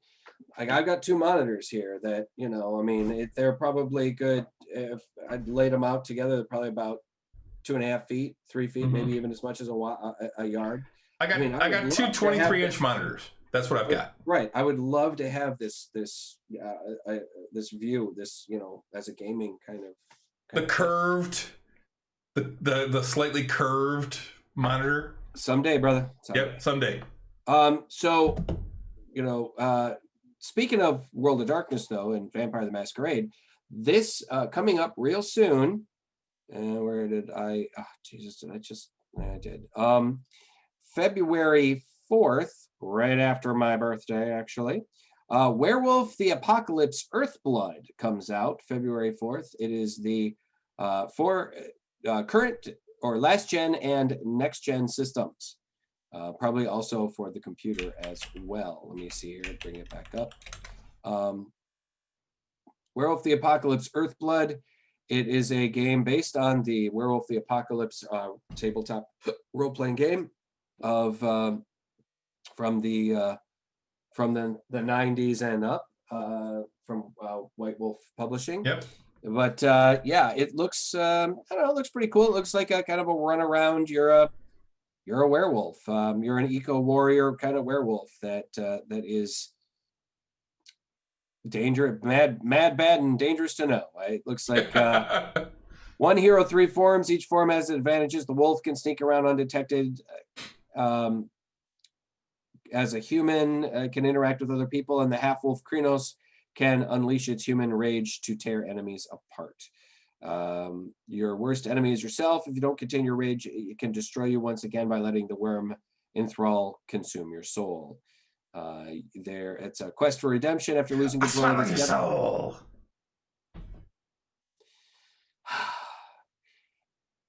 like, I've got 2 monitors here that, they're probably good. If I'd laid them out together, they're probably about 2.5 feet, 3 feet, maybe even as much as a yard. I got 2 23-inch monitors. That's what I've got. Right. I would love to have this view, as a gaming kind of the slightly curved monitor. Someday, brother. Someday. So, speaking of World of Darkness, though, and Vampire the Masquerade, this coming up real soon. Where did I? Oh, Jesus! Did I just? I did. February 4th, right after my birthday, actually. Werewolf the Apocalypse Earthblood comes out February 4th. It is the for current or last gen and next gen systems. Probably also for the computer as well. Let me see here, bring it back up. Werewolf the Apocalypse Earthblood. It is a game based on the Werewolf the Apocalypse tabletop role-playing game of from the 90s and up, from White Wolf Publishing. Yep. But it looks it looks pretty cool. It looks like a kind of a run around. You're a werewolf. You're an eco warrior kind of werewolf that is mad, bad, and dangerous to know. It looks like One hero, 3 forms. Each form has advantages. The wolf can sneak around undetected. As a human, can interact with other people, and the half-wolf Krynos can unleash its human rage to tear enemies apart. Your worst enemy is yourself. If you don't contain your rage, it can destroy you once again by letting the worm enthrall consume your soul. It's a quest for redemption after losing control of its soul.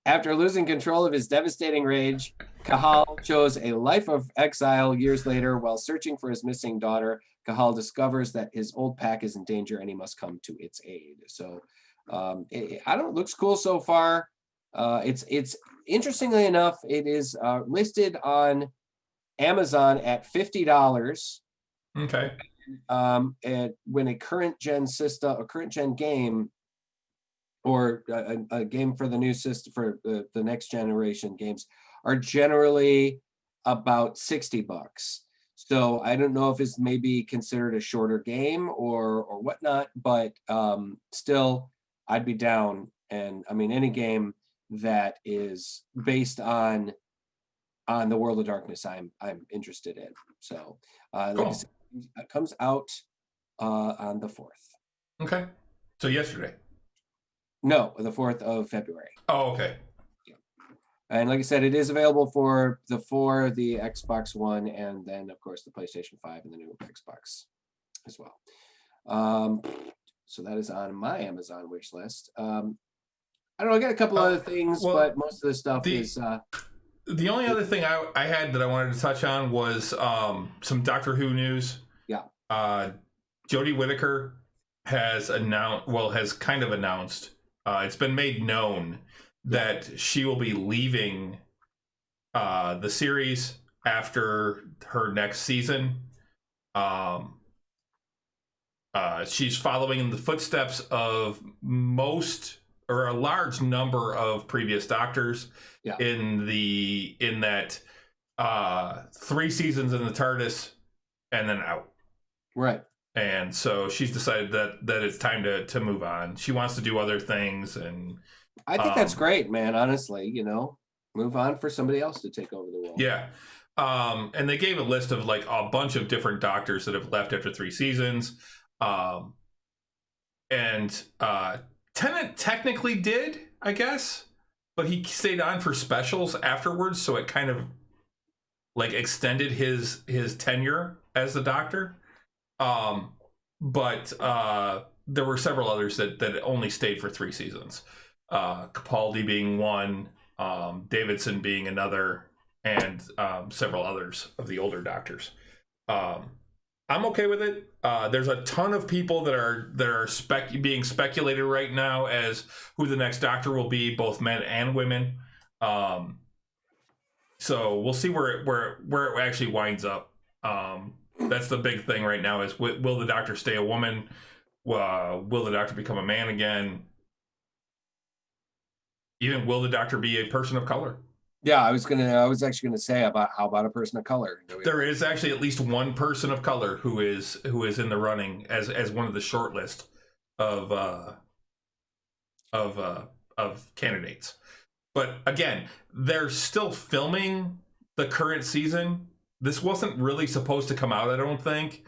After losing control of his devastating rage, Kahal chose a life of exile years later. While searching for his missing daughter, Kahal discovers that his old pack is in danger and he must come to its aid. So looks cool so far. It's interestingly enough, it is listed on Amazon at $50. Okay. And when a current gen game, or a game for the new system, for the next generation games, are generally about $60. So I don't know if it's maybe considered a shorter game or whatnot, but still, I'd be down. And I mean, any game that is based on the World of Darkness, I'm interested in. So like I said, it comes out on the 4th. Okay. So yesterday. No, the 4th of February. Oh, okay. Yeah. And like I said, it is available for the 4, the Xbox One, and then, of course, the PlayStation 5 and the new Xbox as well. So that is on my Amazon wish list. I don't know, I got a couple other things, but most of the stuff is... The only other thing I had that I wanted to touch on was some Doctor Who news. Yeah. Jodie Whittaker has kind of announced, it's been made known that she will be leaving the series after her next season. She's following in the footsteps of a large number of previous Doctors. Yeah. In that 3 seasons in the TARDIS and then out. Right. And so she's decided that it's time to move on. She wants to do other things, and I think that's great, man. Honestly, move on for somebody else to take over the role. Yeah. And they gave a list of like a bunch of different Doctors that have left after 3 seasons. And Tennant technically did, I guess. But he stayed on for specials afterwards, so it kind of like extended his tenure as the Doctor. But there were several others that only stayed for 3 seasons. Capaldi being one, Davidson being another, and several others of the older Doctors. I'm okay with it. There's a ton of people that are being speculated right now as who the next Doctor will be, both men and women. So we'll see where it actually winds up. That's the big thing right now is will the Doctor stay a woman? Will the Doctor become a man again? Even will the Doctor be a person of color? Yeah, I was actually gonna say how about a person of color? There is actually at least one person of color who is in the running as one of the short list of candidates. But again, they're still filming the current season. This wasn't really supposed to come out, I don't think,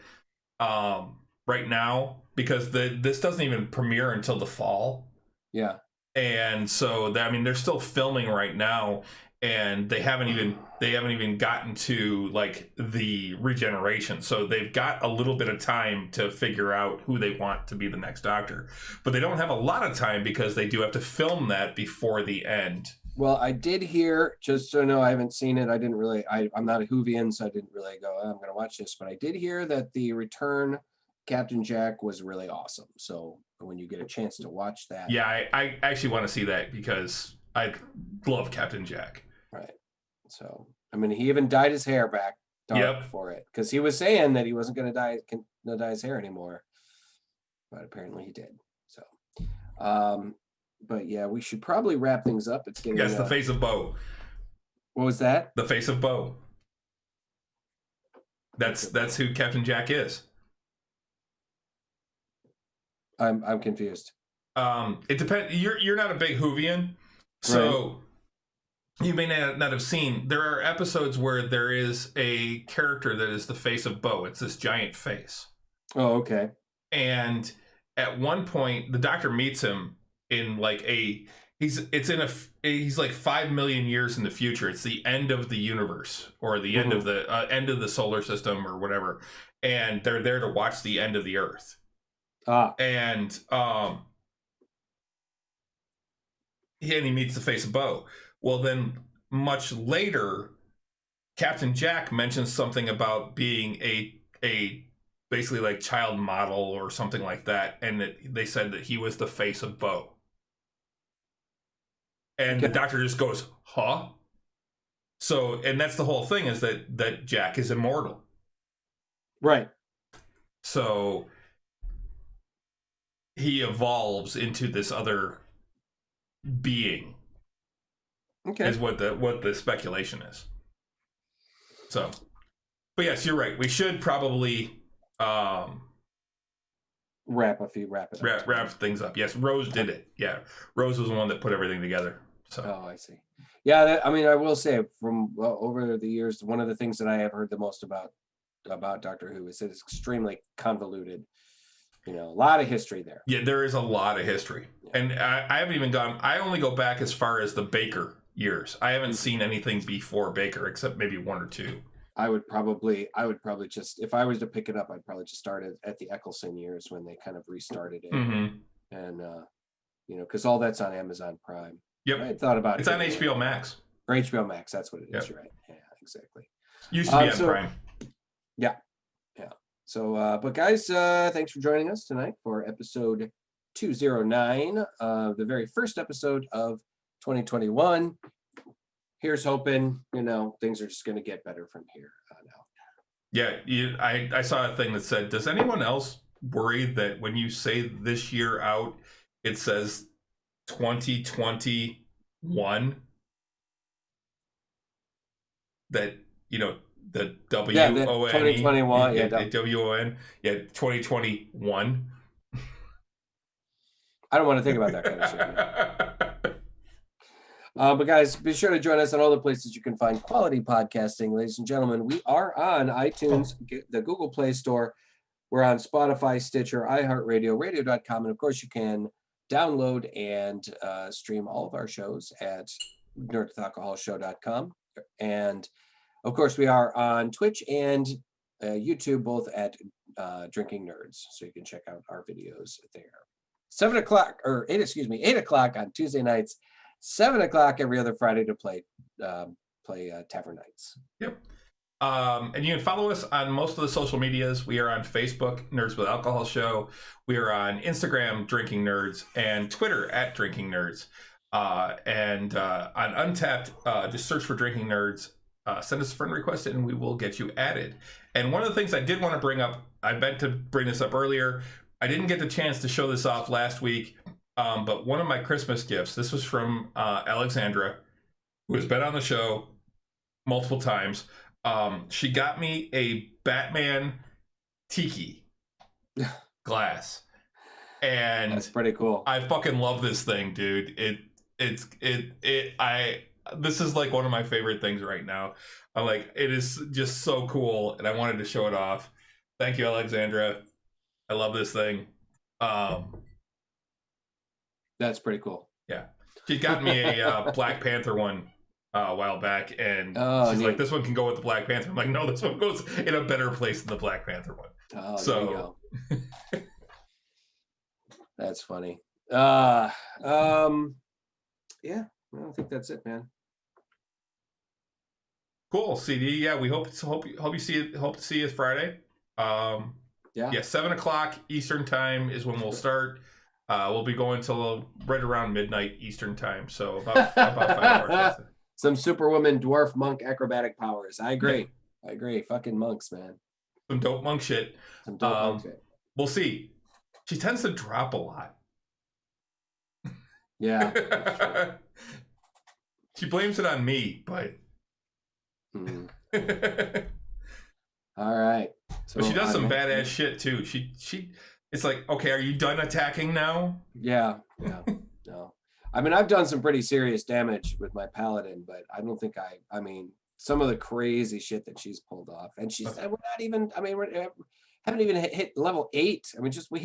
right now, because this doesn't even premiere until the fall. Yeah. And so they're still filming right now. And they haven't even gotten to like the regeneration. So they've got a little bit of time to figure out who they want to be the next Doctor. But they don't have a lot of time because they do have to film that before the end. Well, I did hear, just so you know, I haven't seen it. I'm not a Whovian, so I didn't really go, I'm going to watch this. But I did hear that the return Captain Jack was really awesome. So when you get a chance to watch that. Yeah, I actually want to see that because I love Captain Jack. Right. So, he even dyed his hair back dark for it because he was saying that he wasn't going to dye his hair anymore, but apparently he did. So, but yeah, we should probably wrap things up. It's getting the face of Bo. What was that? The face of Bo. That's who Captain Jack is. I'm confused. It depends. You're not a big Whovian, so you may not have seen. There are episodes where there is a character that is the face of Bo. It's this giant face. Oh, okay. And at one point, the Doctor meets him in like he's like 5 million years in the future. It's the end of the universe, or the end of the solar system, or whatever. And they're there to watch the end of the Earth. And he meets the face of Bo. Well, then much later, Captain Jack mentions something about being a basically like child model or something like that, and they said that he was the face of Bo. And the Doctor just goes, huh? So, and that's the whole thing, is that Jack is immortal. Right. So he evolves into this other being. Okay. Is what the speculation is. So, but yes, you're right. We should probably wrap things up. Yes, Rose did it. Yeah, Rose was the one that put everything together. So. Oh, I see. Yeah, I mean, I will say from over the years, one of the things that I have heard the most about Doctor Who is that it's extremely convoluted. You know, a lot of history there. Yeah, there is a lot of history, and I haven't even gone. I only go back as far as the Baker years. I haven't seen anything before Baker except maybe one or two. I would probably just, if I was to pick it up, I'd probably just start at the Eccleston years when they kind of restarted it, and you know, because all that's on Amazon Prime. Yep, I thought about it's on HBO Max. Or HBO Max, that's what it is. You're right. Yeah, exactly. Used to be on Prime. Yeah. So, but guys, thanks for joining us tonight for episode 209, the very first episode of 2021. Here's hoping, you know, things are just going to get better from here on out. Yeah, I saw a thing that said, does anyone else worry that when you say this year out, it says 2021? That, you know, the W-O-N-E. 2021. W-O-N. Yeah, 2021. I don't want to think about that kind of shit. But guys, be sure to join us on all the places you can find quality podcasting. Ladies and gentlemen, we are on iTunes, the Google Play Store. We're on Spotify, Stitcher, iHeartRadio, radio.com. And of course, you can download and stream all of our shows at nerdwithalcoholshow.com. And of course, we are on Twitch and YouTube, both at Drinking Nerds. So you can check out our videos there. 8 o'clock on Tuesday nights, 7 o'clock every other Friday to play Tavern Nights. Yep. And you can follow us on most of the social medias. We are on Facebook, Nerds with Alcohol Show. We are on Instagram, Drinking Nerds, and Twitter at Drinking Nerds. And on Untapped, just search for Drinking Nerds. Send us a friend request and we will get you added. And one of the things I did want to bring up, I meant to bring this up earlier. I didn't get the chance to show this off last week, but one of my Christmas gifts, this was from Alexandra, who has been on the show multiple times. She got me a Batman tiki glass. And that's pretty cool. I fucking love this thing, dude. This is like one of my favorite things right now. I'm like, it is just so cool, and I wanted to show it off. Thank you, Alexandra. I love this thing. That's pretty cool. Yeah. She got me a Black Panther one a while back, and she's like, this one can go with the Black Panther. I'm like, no, this one goes in a better place than the Black Panther one. Oh, so there you go. That's funny. Yeah, I don't think that's it, man. Cool, CD. Yeah, we hope to see you Friday. Yeah, 7 o'clock Eastern time is when we'll start. We'll be going till right around midnight Eastern time, so about 5 hours. Some Superwoman dwarf monk acrobatic powers. I agree. I agree. Fucking monks, man. Some dope monk shit. Monk shit. We'll see. She tends to drop a lot. Yeah. She blames it on me, but. All right. So but she does some badass shit too. She It's like, okay, are you done attacking now? Yeah. No. I mean, I've done some pretty serious damage with my paladin, but I don't think I mean, some of the crazy shit that she's pulled off, and we're not even. I mean, we haven't even hit level 8. I mean, we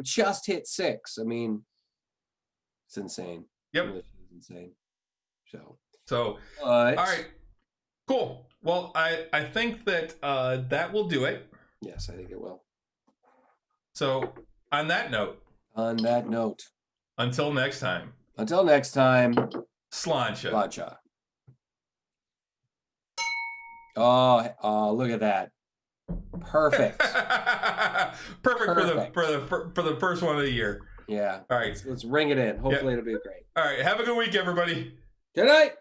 just hit 6. I mean, it's insane. Yep, It's insane. So, all right, cool. Well, I think that that will do it. Yes, I think it will. So, on that note. Until next time. Sláinte. Sláinte. Oh, look at that. Perfect. Perfect for the first one of the year. Yeah. All right. Let's ring it in. Hopefully it'll be great. All right. Have a good week, everybody. Good night.